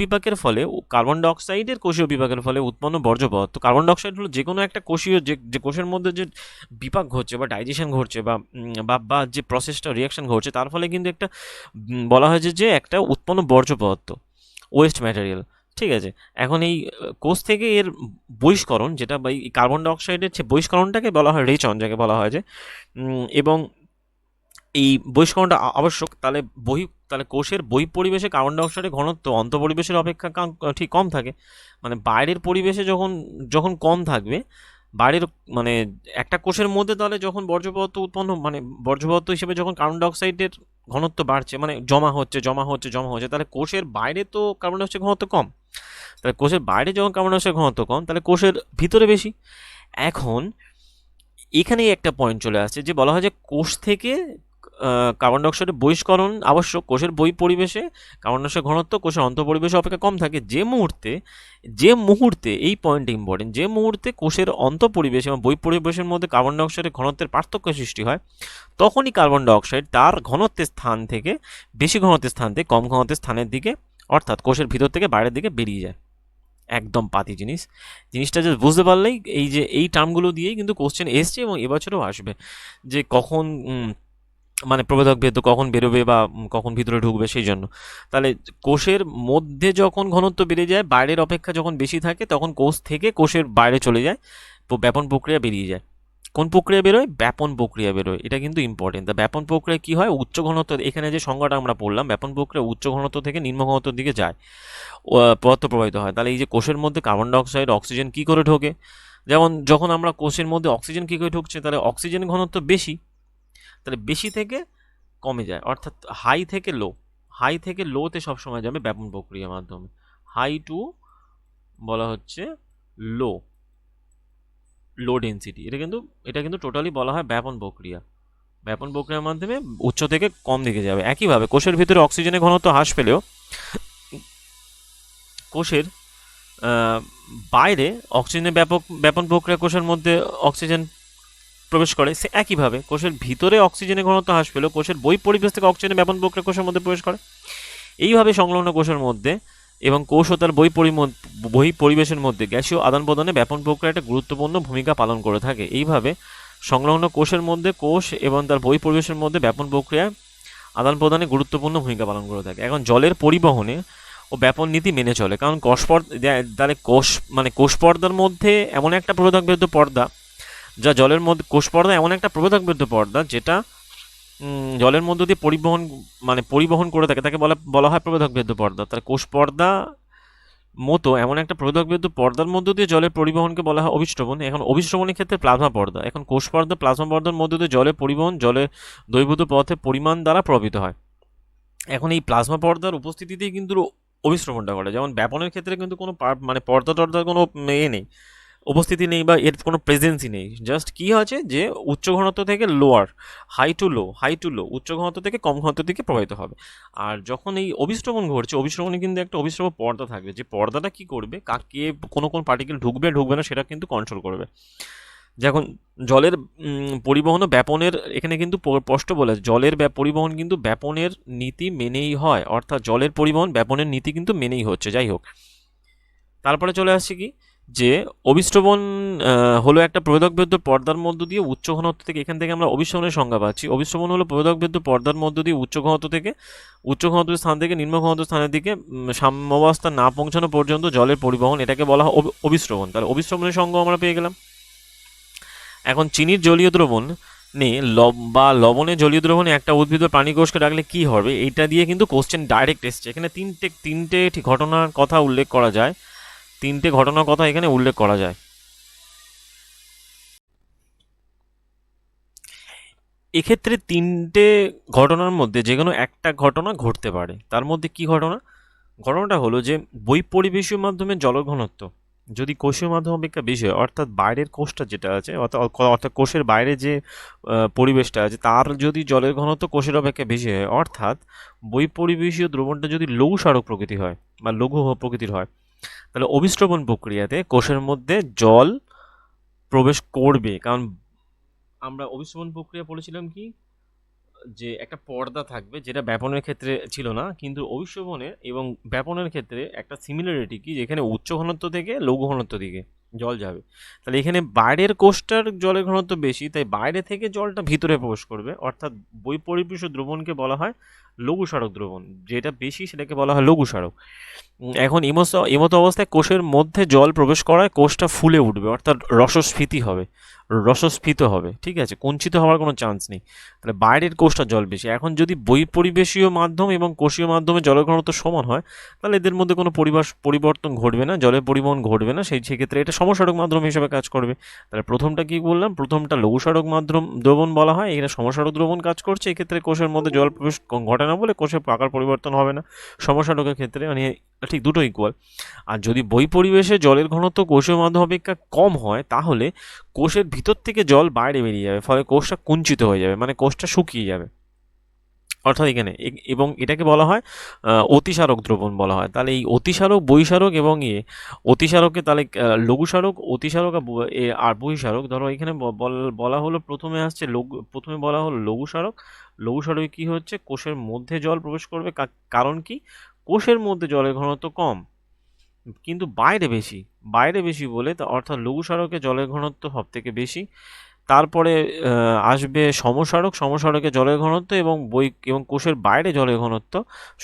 বিপাকের ফলে উৎপন্ন বর্জ্য পদার্থ। কার্বন ডাইঅক্সাইড হলো যে কোনো একটা কোষীয় যে কোষের মধ্যে যে বিপাক ঘটছে বা ডাইজেশন ঘটছে বা যে প্রসেসটা রিয়াকশন ঘটছে, তার ফলে কিন্তু একটা বলা হয় যে একটা উৎপন্ন বর্জ্য পদার্থ, ওয়েস্ট ম্যাটেরিয়াল। ঠিক আছে, এখন এই কোষ থেকে এর বহিষ্করণ, যেটা বা এই কার্বন ডাইঅক্সাইডের যে বহিষ্করণটাকে বলা হয় রেচন, যাকে বলা হয় যে, এবং এই বহিষ্করণটা আবশ্যক। তাহলে কোষের পরিবেশে কার্বন ডাইঅক্সাইডের ঘনত্ব অন্তঃপরিবেশের অপেক্ষা ঠিক কম থাকে। মানে বাইরের পরিবেশে যখন কম থাকবে, বাইরের মানে একটা কোষের মধ্যে, তাহলে যখন বর্জ্য পদার্থ হিসেবে যখন কার্বন ডাইঅক্সাইডের ঘনত্ব বাড়ছে, মানে জমা হচ্ছে, তাহলে কোষের বাইরে তো কার্বন ডাইঅক্সাইড ঘনত্ব কম। তাহলে কোষের বাইরে যখন কার্বন ডাইঅক্সাইড ঘনত্ব কম, তাহলে কোষের ভিতরে বেশি। এখন এখানেই একটা পয়েন্ট চলে আসছে, যে বলা হয় যে কোষ থেকে কার্বন ডাইঅক্সাইডের বহিষ্করণ আবশ্যক। কোষের পরিবেশে কার্বন ডাইঅক্সাইড ঘনত্ব কোষের অন্তঃপরিবেশে অপেক্ষা কম থাকে। যে মুহূর্তে এই পয়েন্ট ইম্পর্টেন্ট, যে মুহূর্তে কোষের অন্তঃপরিবেশ এবং পরিবেশের মধ্যে কার্বন ডাইঅক্সাইডের ঘনত্বের পার্থক্য সৃষ্টি হয়, তখনই কার্বন ডাইঅক্সাইড তার ঘনত্বের স্থান থেকে বেশি ঘনত্বের স্থান থেকে কম ঘনত্বের স্থানের দিকে, অর্থাৎ কোষের ভিতর থেকে বাইরের দিকে বেরিয়ে যায়। একদম পাতি জিনিসটা যে বুঝতে পারলেই, এই টার্মগুলো দিয়েই কিন্তু কোশ্চেন এসছে এবং এবছরেও আসবে, যে কখন মানে প্রভেদক ভেদ্য কখন বেরোবে বা কখন ভিতরে ঢুকবে। সেই জন্য তাহলে কোষের মধ্যে যখন ঘনত্ব বেড়ে যায়, বাইরের অপেক্ষা যখন বেশি থাকে, তখন কোষ থেকে কোষের বাইরে চলে যায়, ব্যাপন প্রক্রিয়া বেরিয়ে যায়। কোন প্রক্রিয়া বেরোয়? ব্যাপন প্রক্রিয়া বেরোয়। এটা কিন্তু ইম্পর্টেন্ট। তা ব্যাপন প্রক্রিয়া কী হয়, উচ্চ ঘনত্ব, এখানে যে সংজ্ঞাটা আমরা পড়লাম, ব্যাপন প্রক্রিয়া উচ্চ ঘনত্ব থেকে নিম্ন ঘনত্বের দিকে যায়, পদার্থ প্রবাহিত হয়। তাহলে এই যে কোষের মধ্যে কার্বন ডাইঅক্সাইড, অক্সিজেন কী করে ঢোকে, যেমন যখন আমরা কোষের মধ্যে অক্সিজেন কী করে ঢুকছে, তাহলে অক্সিজেন ঘনত্ব বেশি, তাহলে বেশি থেকে কমে যায়, অর্থাৎ হাই থেকে লোতে সবসময় যাবে ব্যাপন প্রক্রিয়ার মাধ্যমে। হাই টু বলা হচ্ছে লো ডেন্সিটি। এটা কিন্তু টোটালি বলা হয় ব্যাপন প্রক্রিয়ার মাধ্যমে উচ্চ থেকে কম দিকে যাবে। একইভাবে কোষের ভিতরে অক্সিজেনের ঘনত্ব হ্রাস পেলেও কোষের বাইরে অক্সিজেনের ব্যাপন প্রক্রিয়া কোষের মধ্যে অক্সিজেন প্রবেশ করে। সে একইভাবে কোষের ভিতরে অক্সিজেনের ঘনত্ব হ্রাস পেলেও কোষের পরিবেশ থেকে অক্সিজেনের ব্যাপন প্রক্রিয়া কোষের মধ্যে প্রবেশ করে। এইভাবে সংলগ্ন কোষের মধ্যে এবং কোষ ও তার পরিবেশের মধ্যে গ্যাসীয় আদান প্রদানে ব্যাপন প্রক্রিয়া একটা গুরুত্বপূর্ণ ভূমিকা পালন করে থাকে। এইভাবে সংলগ্ন কোষের মধ্যে কোষ এবং তার পরিবেশের মধ্যে ব্যাপন প্রক্রিয়া আদান প্রদানে গুরুত্বপূর্ণ ভূমিকা পালন করে থাকে। এখন জলের পরিবহনে ও ব্যাপন নীতি মেনে চলে, কারণ কোষ পর্দার মধ্যে এমন একটা প্রভেদক ভেদ্য পর্দা, যা জলের মধ্যে কোষ পর্দা এমন একটা প্রভেদক ভেদ্য পর্দা যেটা জলের মধ্য দিয়ে পরিবহন করে থাকে, তাকে বলা হয় প্রভেদক ভেদ্য পর্দা। তার কোষ পর্দা মতো এমন একটা প্রভেদক ভেদ্য পর্দার মধ্য দিয়ে জলের পরিবহনকে বলা হয় অভিস্রবণ। এখন অভিস্রবণের ক্ষেত্রে প্লাজমা পর্দা, এখন কোষ পর্দা প্লাজমা পর্দার মধ্য দিয়ে জলের পরিবহন জলের দ্রবীভূত পদার্থের পরিমাণ দ্বারা প্রভাবিত হয়। এখন এই প্লাজমা পর্দার উপস্থিতিতেই কিন্তু অভিস্রবণটা ঘটে। যেমন ব্যাপনের ক্ষেত্রে কিন্তু কোনো মানে পর্দা টর্দার কোনো নেই, উপস্থিতি নেই, বা এর কোনো প্রেজেন্সই নেই। জাস্ট কী আছে যে উচ্চ ঘনত্ব থেকে লোয়ার, হাই টু লো, উচ্চ ঘনত্ব থেকে কম ঘনত্ব দিকে প্রবাহিত হবে। আর যখন এই অভিস্রবণ ঘটছে, অভিস্রবণে কিন্তু একটা অভিস্রবণ পর্দা থাকবে, যে পর্দাটা কি করবে, কাকে কোন পার্টিকেল ঢুকবে না সেটা কিন্তু কন্ট্রোল করবে। যখন জলের পরিবহন ও ব্যাপনের, এখানে কিন্তু স্পষ্ট বলে জলের পরিবহন কিন্তু ব্যাপনের নীতি মেনেই হয়, অর্থাৎ জলের পরিবহন ব্যাপনের নীতি কিন্তু মেনেই হচ্ছে। যাই হোক, তারপরে চলে আসছে কি, যে অভিস্রবণ হলো একটা প্রবেদকভেদ্য পর্দার মধ্য দিয়ে উচ্চ ঘনত্ব থেকে, এখান থেকে আমরা অভিস্রবণের সংজ্ঞা পাচ্ছি। অভিস্রবণ হলো প্রবেদকভেদ্য পর্দার মধ্য দিয়ে উচ্চ ঘনত্ব স্থান থেকে নিম্ন ঘনত্ব স্থানের দিকে সাম্যাবস্থা না পৌঁছানো পর্যন্ত জলের পরিবহন, এটাকে বলা হয় অভিস্রবণ। তাহলে অভিস্রবণের সংজ্ঞা আমরা পেয়ে গেলাম। এখন চিনির জলীয় দ্রবণ বা লবণের জলীয় দ্রবণে একটা উদ্ভিদ বা প্রাণী কোষকে রাখলে কি হবে, এইটা দিয়ে কিন্তু কোশ্চেন ডাইরেক্ট এসছে। এখানে তিনটে ঘটনার কথা উল্লেখ করা যায়, তিনটে ঘটনার কথা এখানে উল্লেখ করা যায়। এক্ষেত্রে তিনটে ঘটনার মধ্যে যে কোনো একটা ঘটনা ঘটতে পারে। তার মধ্যে কি ঘটনা? ঘটনাটা হলো যে বহিঃপরিবেশীয় মাধ্যমে জলের ঘনত্ব যদি কোষীয় মাধ্যম অপেক্ষা বেশি হয়, অর্থাৎ বাইরের কোষটা যেটা আছে, অর্থাৎ কোষের বাইরে যে পরিবেশটা আছে তার যদি জলের ঘনত্ব কোষের অপেক্ষা বেশি হয়, অর্থাৎ বহিঃপরিবেশীয় দ্রবণটা যদি লঘু স্মারক প্রকৃতি হয় বা লঘু প্রকৃতির হয়, তাহলে অভিস্রবণ প্রক্রিয়াতে কোষের মধ্যে জল প্রবেশ করবে। কারণ আমরা অভিস্রবণ প্রক্রিয়া পড়েছিলাম কি, যে একটা পর্দা থাকবে, যেটা ব্যাপনের ক্ষেত্রে ছিল না, কিন্তু অভিস্রবণের এবং ব্যাপনের ক্ষেত্রে একটা সিমিলারিটি কি, যেখানে উচ্চ ঘনত্ব থেকে লঘু ঘনত্ব দিকে জল যাবে। তাহলে এখানে বাইরের কোষটার জলের ঘনত্ব বেশি, তাই বাইরে থেকে জলটা ভিতরে প্রবেশ করবে, অর্থাৎ বহিঃপরিবেশীয় দ্রবণকে বলা হয় লঘু স্মারক দ্রবণ, যেটা বেশি সেটাকে বলা হয় লঘু স্মারক। এখন এমতো অবস্থায় কোষের মধ্যে জল প্রবেশ করায় কোষটা ফুলে উঠবে, অর্থাৎ রসস্ফীত হবে, ঠিক আছে, কুঞ্চিত হওয়ার কোনো চান্স নেই। তাহলে বাইরের কোষটা জল বেশি। এখন যদি বহিঃপরিবেশীয় মাধ্যম এবং কোষীয় মাধ্যমে জলের ঘনত্ব সমান হয়, তাহলে এদের মধ্যে কোনো পরিবর্তন ঘটবে না, জলের পরিবহন ঘটবে না, সেক্ষেত্রে এটা সমস্মারক মাধ্যম হিসেবে কাজ করবে। তাহলে প্রথমটা কি বললাম, প্রথমটা লঘুস্মারক মাধ্যম দ্রবণ বলা হয়, এখানে সমস্মারক দ্রবণ কাজ করছে, এক্ষেত্রে কোষের মধ্যে জল প্রবেশ ঘটে না বলে কোষের আকার পরিবর্তন হবে না। সমস্মারকের ক্ষেত্রে মানে ঠিক দুটো ইকুয়াল। আর যদি পরিবেশে জলের ঘনত্ব কোষীয় মাধ্যম অপেক্ষা কম হয়, তাহলে কোষের ভিতর থেকে জল বাইরে বেরিয়ে যাবে, ফলে কোষটা কুঞ্চিত হয়ে যাবে, মানে কোষটা শুকিয়ে যাবে। অর্থাৎ এখানে এবং এটাকে বলা হয় অতিসারক দ্রবণ বলা হয়। তাহলে এই অতিসারক, বহিসারক এবং অতিসারকে তাহলে লঘুসারক, অতিসারক আর বহিসারক। ধরো এখানে বলা হলো প্রথমে বলা হলো লঘুসারক। লঘুসারকে কি হচ্ছে, কোষের মধ্যে জল প্রবেশ করবে, কারণ কি, কোষের মধ্যে জলের ঘনত্ব কম কিন্তু বাইরে বেশি বলে, অর্থাৎ লঘুসারকে জলের ঘনত্ব সব থেকে বেশি। তারপরে আসবে সমসারকে জলের ঘনত্ব এবং কোষের বাইরে জলের ঘনত্ব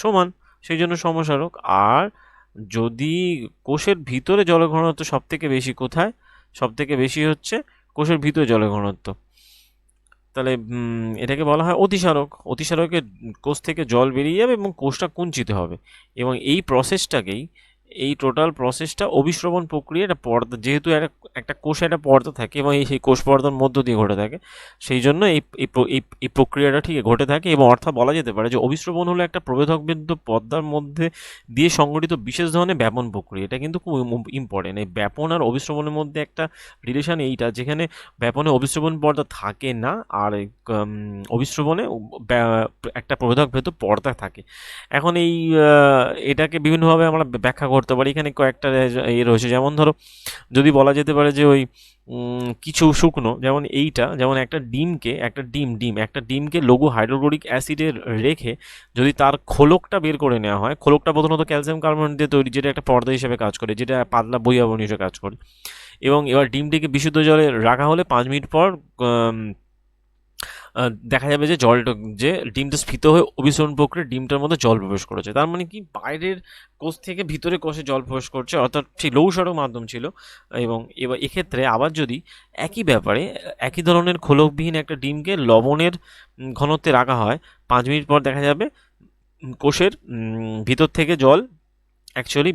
সমান, সেই জন্য সমসারক। আর যদি কোষের ভিতরে জলের ঘনত্ব সব থেকে বেশি, কোথায় সব থেকে বেশি হচ্ছে কোষের ভিতরে জলের ঘনত্ব, তাহলে এটাকে বলা হয় অতিসারক। অতিসারকে কোষ থেকে জল বেরিয়ে যাবে এবং কোষটা কুঞ্চিত হবে, এবং এই টোটাল প্রসেসটা অভিস্রবণ প্রক্রিয়া। একটা পর্দা, যেহেতু একটা কোষে একটা পর্দা থাকে এবং সেই কোষ পর্দার মধ্য দিয়ে ঘটে থাকে, সেই জন্য এই প্রক্রিয়াটা ঠিক ঘটে থাকে। এবং অর্থাৎ বলা যেতে পারে যে অভিস্রবণ হলো একটা প্রবেদকভেদ্য পর্দার মধ্যে দিয়ে সংঘটিত বিশেষ ধরনের ব্যাপন প্রক্রিয়া। এটা কিন্তু খুব ইম্পর্টেন্ট। এই ব্যাপন আর অভিস্রবণের মধ্যে একটা রিলেশন এইটা, যেখানে ব্যাপনে অভিস্রবণ পর্দা থাকে না, আর অভিস্রবণে একটা প্রবেদকভেদ্য পর্দা থাকে। এখন এটাকে বিভিন্নভাবে আমরা ব্যাখ্যা করতে পারি। এখানে কয়েকটা রয়েছে, যেমন ধরো যদি বলা যেতে পারে যে ওই কিছু শুকনো, যেমন একটা ডিমকে লঘু হাইড্রোক্লোরিক অ্যাসিডে রেখে যদি তার খোলকটা বের করে নেওয়া হয়, খোলকটা প্রধানত ক্যালসিয়াম কার্বনেট দিয়ে তৈরি, যেটা একটা পর্দা হিসেবে কাজ করে, যেটা পাতলা বই আবরণ হিসেবে কাজ করে। এবং এবার ডিমটিকে বিশুদ্ধ জলে রাখা হলে 5 মিনিট পর দেখা যাবে যে ডিমটা স্ফীত হয়ে অভিসরণ প্রক্রিয়ায় ডিমটার মধ্যে জল প্রবেশ করেছে। তার মানে কি, বাইরের কোষ থেকে ভিতরে কোষে জল প্রবেশ করছে, অর্থাৎ সেই লঘুসারক মাধ্যম ছিল। এবং এবার এক্ষেত্রে আবার যদি একই ধরনের খোলকবিহীন একটা ডিমকে লবণের ঘনত্বে রাখা হয়, 5 মিনিট পর দেখা যাবে কোষের ভিতর থেকে জল অ্যাকচুয়ালি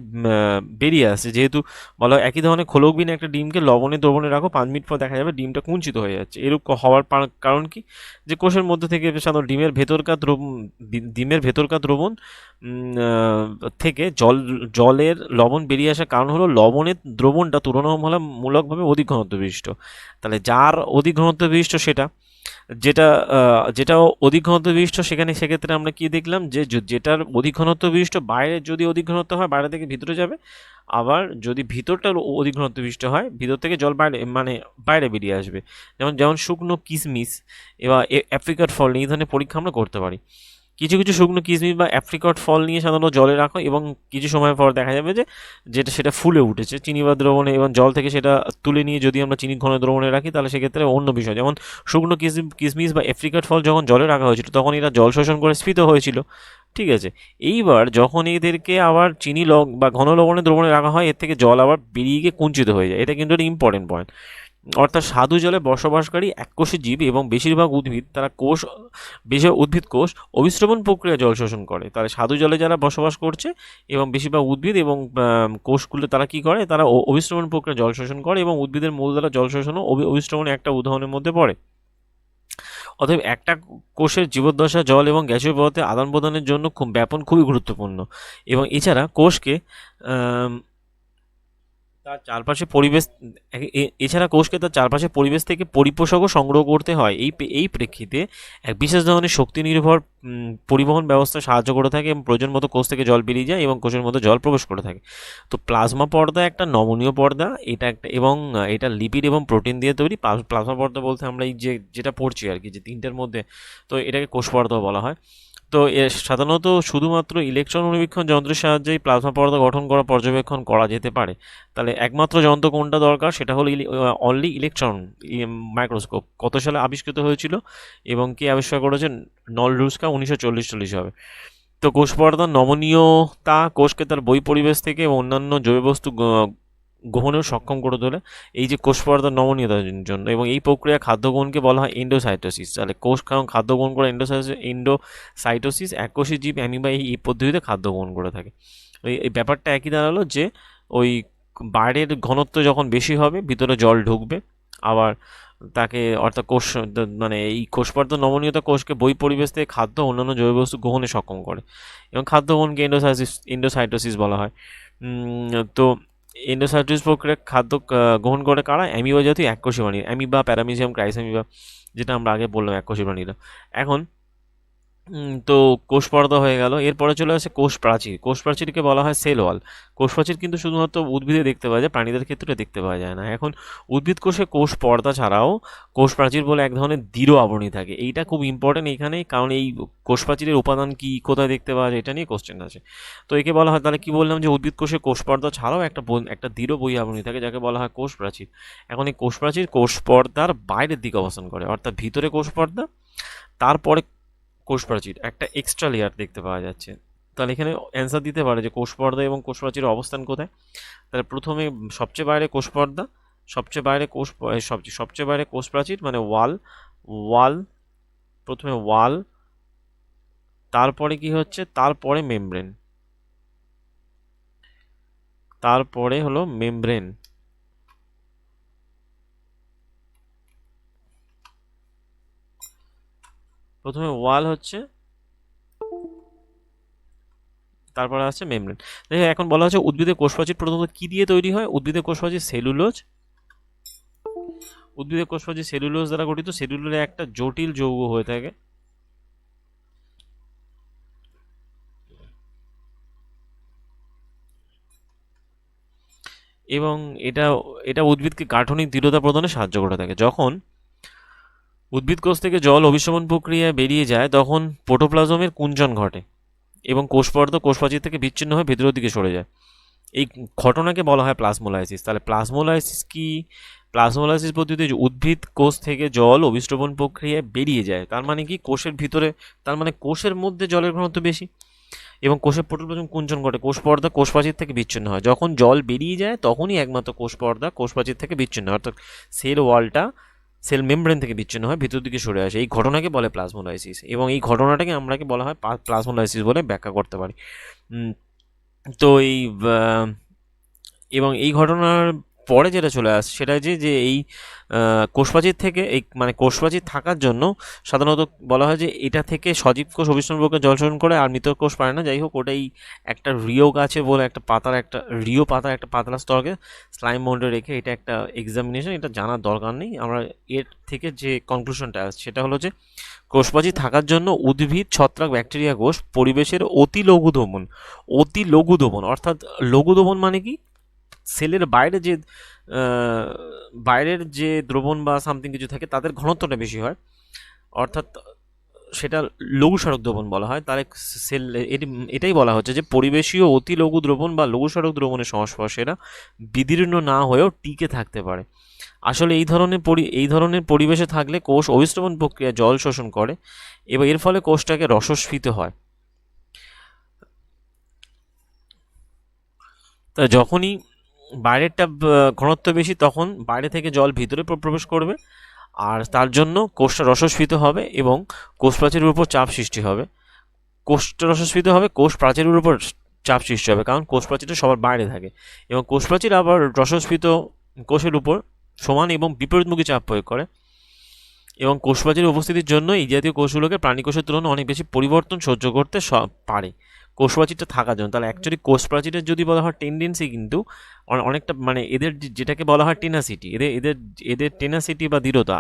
বেরিয়ে আসছে। যেহেতু বলা হয় একই ধরনের খোলকবিহীন একটা ডিমকে লবণে দ্রবণে রাখো, 5 মিনিট পর দেখা যাবে ডিমটা কুঞ্চিত হয়ে যাচ্ছে। এরূপ হওয়ার কারণ কি, যে কোষের মধ্যে থেকে সাধারণত ডিমের ভেতরকার দ্রবণ থেকে জলের লবণ বেরিয়ে আসার কারণ হলো লবণের দ্রবণটা তুলনামূলকভাবে অধিক ঘনত্ব বিশিষ্ট। তাহলে যার অধিক ঘনত্ব বিশিষ্ট সেটা, যেটা যেটা অধিক ঘনত্ব বিশিষ্ট, সেক্ষেত্রে আমরা কি দেখলাম, যে যেটার অধিক ঘনত্ব বিশিষ্ট বাইরে যদি অধিক ঘনত্ব হয় বাইরে থেকে ভিতরে যাবে, আবার যদি ভিতরটা অধিক ঘনত্ব বিশিষ্ট হয় ভিতর থেকে জল বাইরে মানে বাইরে বেরিয়ে আসবে। যেমন যেমন শুকনো কিশমিশ এবার অ্যাপ্রিকট ফল এই ধরনের পরীক্ষা আমরা করতে পারি। কিছু কিছু শুকনো কিশমিশ বা অ্যাপ্রিকট ফল নিয়ে সাধারণত জলে রাখো এবং কিছু সময় পর দেখা যাবে যে সেটা ফুলে উঠেছে চিনি বা দ্রবণে, এবং জল থেকে সেটা তুলে নিয়ে যদি আমরা চিনি ঘন দ্রবণে রাখি তাহলে সেক্ষেত্রে অন্য বিষয়। যেমন শুকনো কিশমিশ বা অ্যাপ্রিকট ফল যখন জলে রাখা হয়েছিল তখন এরা জল শোষণ করে স্ফীত হয়েছিল, ঠিক আছে। এইবার যখন এদেরকে আবার চিনি বা ঘন লবণে দ্রবণে রাখা হয় এর থেকে জল আবার বেরিয়ে গিয়ে কুঞ্চিত হয়ে যায়। এটা কিন্তু একটা ইম্পর্টেন্ট পয়েন্ট। অর্থাৎ স্বাদু জলে বসবাসকারী এককোষী জীব এবং বেশিরভাগ উদ্ভিদ উদ্ভিদ কোষ অভিস্রবণ প্রক্রিয়া জল শোষণ করে। তাহলে স্বাদু জলে যারা বসবাস করছে এবং বেশিরভাগ উদ্ভিদ এবং কোষগুলো তারা কি করে, তারা অভিস্রবণ প্রক্রিয়া জল শোষণ করে, এবং উদ্ভিদের মূল দ্বারা জল শোষণও অভিস্রবণের একটা উদাহরণের মধ্যে পড়ে। অতএব একটা কোষের জীবদ্দশা জল এবং গ্যাসীয় পদার্থের আদান প্রদানের জন্য খুবই গুরুত্বপূর্ণ। এবং এছাড়া কোষকে তার চারপাশে পরিবেশ এছাড়া কোষকে তার চারপাশে পরিবেশ থেকে পরিপোষকও সংগ্রহ করতে হয়। এই প্রেক্ষিতে এক বিশেষ ধরনের শক্তি নির্ভর পরিবহন ব্যবস্থা সাহায্য করে থাকে এবং প্রয়োজন মতো কোষ থেকে জল বেরিয়ে যায় এবং কোষের মধ্যে জল প্রবেশ করে থাকে। তো প্লাজমা পর্দা একটা নমনীয় পর্দা, এটা একটা, এবং এটা লিপিড এবং প্রোটিন দিয়ে তৈরি। প্লাজমা পর্দা বলতে আমরা এই যেটা পড়ছি আর কি, যে তিনটের মধ্যে, তো এটাকে কোষ পর্দাও বলা হয়। তো সাধারণত শুধুমাত্র ইলেকট্রন অনুবীক্ষণ যন্ত্রের সাহায্যেই প্লাজমা পর্দা গঠন করা পর্যবেক্ষণ করা যেতে পারে। তাহলে একমাত্র যন্ত্র কোনটা দরকার, সেটা হলো অনলি ইলেকট্রন মাইক্রোস্কোপ। কত সালে আবিষ্কৃত হয়েছিল এবং কে আবিষ্কার করেছেন? নলরুস্কা 1940 হবে। তো কোষ পর্দার নমনীয়তা কোষকে তার পরিবেশ থেকে এবং অন্যান্য জৈব বস্তু গ্রহণেও সক্ষম করে তোলে, এই যে কোষ পর্দার নমনীয়তার জন্য। এবং এই প্রক্রিয়া খাদ্য গ্রহণকে বলা হয় এন্ডোসাইটোসিস। তাহলে কোষ কারণ খাদ্য গ্রহণ করে এন্ডোসাইটোসিস, এককোষী জীব অ্যামিবা এই পদ্ধতিতে খাদ্য গ্রহণ করে থাকে। এই ব্যাপারটা একই দাঁড়ালো, যে ওই বাইরের ঘনত্ব যখন বেশি হবে ভিতরে জল ঢুকবে, আবার তাকে অর্থাৎ মানে এই কোষ পর্দার নমনীয়তা কোষকে পরিবেশ থেকে খাদ্য অন্যান্য জৈব বস্তু গ্রহণে সক্ষম করে, এবং খাদ্য গ্রহণকে এন্ডোসাইটোসিস বলা হয়। তো এন্ডোসাইটোসিস প্রক্রিয়া খাদ্য গ্রহণ করে কারা? অ্যামিবা জাতীয় এককোষী প্রাণী, অ্যামিবা, প্যারামিজিয়াম, ক্রাইসঅ্যামিবা, যেটা আমরা আগে বললাম এককোষী প্রাণীরা। এখন তো কোষ পর্দা হয়ে গেল, এরপরে চলে আসে কোষ প্রাচীর। কোষ প্রাচীরকে বলা হয় সেল ওয়াল। কোষ প্রাচীর কিন্তু শুধুমাত্র উদ্ভিদে দেখতে পাওয়া যায়, প্রাণীদের ক্ষেত্রে দেখতে পাওয়া যায় না। এখন উদ্ভিদ কোষে কোষ পর্দা ছাড়াও কোষ প্রাচীর বলে এক ধরনের দৃঢ় আবরণী থাকে। এইটা খুব ইম্পর্টেন্ট এখানে, কারণ এই কোষ প্রাচীরের উপাদান কি, কোথায় দেখতে পাওয়া যায়, এটা নিয়ে কোশ্চেন আছে। তো একে বলা হয়, তাহলে কি বললাম, যে উদ্ভিদ কোষে কোষ পর্দা ছাড়াও একটা দৃঢ় বহি আবরণী থাকে যাকে বলা হয় কোষ প্রাচীর। এখন এই কোষ প্রাচীর কোষ পর্দার বাইরের দিকে অবস্থান করে, অর্থাৎ ভিতরে কোষ পর্দা, তারপরে কোষ প্রাচীর, একটা এক্সট্রা লেয়ার দেখতে পাওয়া যাচ্ছে। তাহলে এখানে অ্যান্সার দিতে পারে যে কোষ পর্দা এবং কোষ প্রাচীরের অবস্থান কোথায়। তাহলে প্রথমে সবচেয়ে বাইরে কোষ পর্দা, সবচেয়ে বাইরে কোষ প্রাচীর, মানে ওয়াল, প্রথমে ওয়াল, তারপরে কি হচ্ছে, তারপরে মেমব্রেন, তারপরে হলো মেমব্রেন। প্রথমে ওয়াল হচ্ছে, তারপরে আসছে মেমব্রেন। এখন বলা হচ্ছে উদ্ভিদের কোষপ্রাচীর প্রথমত কি দিয়ে তৈরি হয়? উদ্ভিদের কোষপ্রাচীর সেলুলোজ দ্বারা গঠিত। সেলুলোজে একটা জটিল যৌগ হয়ে থাকে, এবং এটা এটা উদ্ভিদকে গাঠনিক দৃঢ়তা প্রদানে সাহায্য করে থাকে। যখন উদ্ভিদ কোষ থেকে জল অভিশমন প্রক্রিয়ায় বেরিয়ে যায় তখন প্রোটোপ্লাজমের কুঞ্চন ঘটে এবং কোষপর্দা কোষপ্রাচীর থেকে বিচ্ছিন্ন হয়ে ভেতরের দিকে সরে যায়। এই ঘটনাকে বলা হয় প্লাজমোলাইসিস। তাহলে প্লাজমোলাইসিস কি? প্লাজমোলাইসিস পদ্ধতিতে উদ্ভিদ কোষ থেকে জল অভিস্রবণ প্রক্রিয়ায় বেরিয়ে যায়। তার মানে কি, কোষের ভিতরে, তার মানে কোষের মধ্যে জলের ঘনত্ব বেশি এবং কোষের প্রোটোপ্লাজম কুঞ্চন ঘটে, কোষপর্দা কোষপ্রাচীর থেকে বিচ্ছিন্ন হয়। যখন জল বেরিয়ে যায় তখনই একমাত্র কোষপর্দা কোষপ্রাচীর থেকে বিচ্ছিন্ন হয়, অর্থাৎ সেল মেমব্রেন থেকে বিচ্ছিন্ন হয়, ভিতর দিকে সরে আসে। এই ঘটনাকে বলে প্লাজমোলাইসিস, এবং এই ঘটনাটাকে আমরাকে বলা হয় প্লাজমোলাইসিস বলে ব্যাখ্যা করতে পারি। তো এবং এই ঘটনার পরে যেটা চলে আসে সেটা যে যে এই কোষপ্রাচীর থেকে এই মানে কোষপ্রাচীর থাকার জন্য সাধারণত বলা হয় যে এটা থেকে সজীব কোষ অবিষ্ণু প্রকার জল শোষণ করে আর মৃত কোষ পায় না। যাই হোক, ওটাই একটা রিও গাছে বলে একটা পাতার একটা রিও পাতার একটা পাতলা স্তরকে স্লাইম মোল্ডে রেখে, এটা একটা এক্সামিনেশন, এটা জানার দরকার নেই। আমরা এর থেকে যে কনক্লুশনটা আসছে সেটা হলো যে কোষপ্রাচীর থাকার জন্য উদ্ভিদ, ছত্রাক, ব্যাকটেরিয়া কোষ পরিবেশের অতি লঘু দমন অর্থাৎ লঘু দমন মানে কি, সেলের বাইরে যে বাইরের যে দ্রবণ বা সামথিং কিছু থাকে তাদের ঘনত্বটা বেশি হয়, অর্থাৎ সেটা লঘু সড়ক দ্রবণ বলা হয়। তাহলে সেল এটাই বলা হচ্ছে যে পরিবেশীয় অতি লঘু দ্রবণ বা লঘু সড়ক দ্রবণের সংস্পর্শে এরা বিদীর্ণ না হয়েও টিকে থাকতে পারে। আসলে এই ধরনের পরিবেশে থাকলে কোষ অভিস্রবণ প্রক্রিয়া জল শোষণ করে এবং এর ফলে কোষটাকে রসস্ফীত হয়। তা যখনই বাইরেরটা ঘনত্ব বেশি, তখন বাইরে থেকে জল ভিতরে প্রবেশ করবে, আর তার জন্য কোষটা রসস্ফীত হবে এবং কোষ প্রাচীরের উপর চাপ সৃষ্টি হবে। কোষটা রসস্ফীত হবে, কোষ প্রাচীরের উপর চাপ সৃষ্টি হবে, কারণ কোষ প্রাচীরটা সবার বাইরে থাকে এবং কোষ প্রাচীর আবার রসস্ফীত কোষের উপর সমান এবং বিপরীতমুখী চাপ প্রয়োগ করে। এবং কোষ প্রাচীরের উপস্থিতির জন্য এই জাতীয় কোষগুলোকে প্রাণী কোষের তুলনায় অনেক বেশি পরিবর্তন সহ্য করতে পারে কোষ প্রাচীরটা থাকার জন্য। তাহলে অ্যাকচুয়ালি কোষ প্রাচীরের যদি বলা হয় টেন্ডেন্সি, কিন্তু অনেকটা মানে এদের যেটাকে বলা হয় টেনাসিটি, এদের এদের এদের টেনাসিটি বা দৃঢ়তা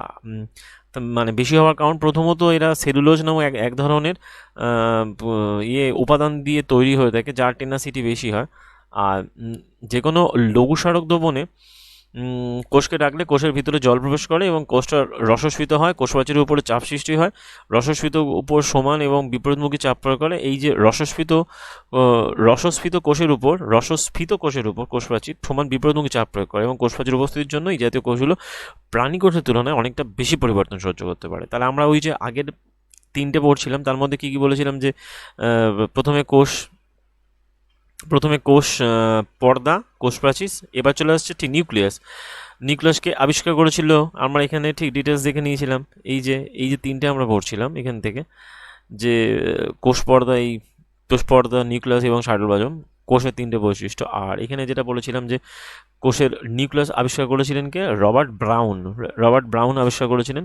মানে বেশি হওয়ার কারণ প্রথমত এরা সেলুলোজ নামক এক ধরনের উপাদান দিয়ে তৈরি হয়ে থাকে, যার টেনাসিটি বেশি হয়। আর যে কোনো লঘু স্মারক দ্রবণে কোষকে রাখলে কোষের ভিতরে জল প্রবেশ করে এবং কোষটা রসস্ফীত হয়, কোষপ্রাচীরের উপরে চাপ সৃষ্টি হয়, রসস্ফীত উপর সমান এবং বিপরীতমুখী চাপ প্রয়োগ করে। এই যে রসস্ফীত কোষের উপর কোষপ্রাচীর সমান বিপরীতমুখী চাপ প্রয়োগ করে এবং কোষপ্রাচীর উপস্থিতির জন্য এই জাতীয় কোষগুলো প্রাণী কোষের তুলনায় অনেকটা বেশি পরিবর্তন সহ্য করতে পারে। তাহলে আমরা ওই যে আগের তিনটে পড়ছিলাম তার মধ্যে কী কী বলেছিলাম যে প্রথমে কোষ পর্দা, কোষ প্রাচীর, এবার চলে আসছে ঠিক নিউক্লিয়াসকে আবিষ্কার করেছিল, আমরা এখানে ঠিক ডিটেলস দেখে নিয়েছিলাম। এই যে তিনটে আমরা পড়ছিলাম এখান থেকে, যে কোষ পর্দা, নিউক্লিয়াস এবং সাইটোপ্লাজম কোষের তিনটে বৈশিষ্ট্য। আর এখানে যেটা বলেছিলাম যে কোষের নিউক্লিয়াস আবিষ্কার করেছিলেন কে, রবার্ট ব্রাউন আবিষ্কার করেছিলেন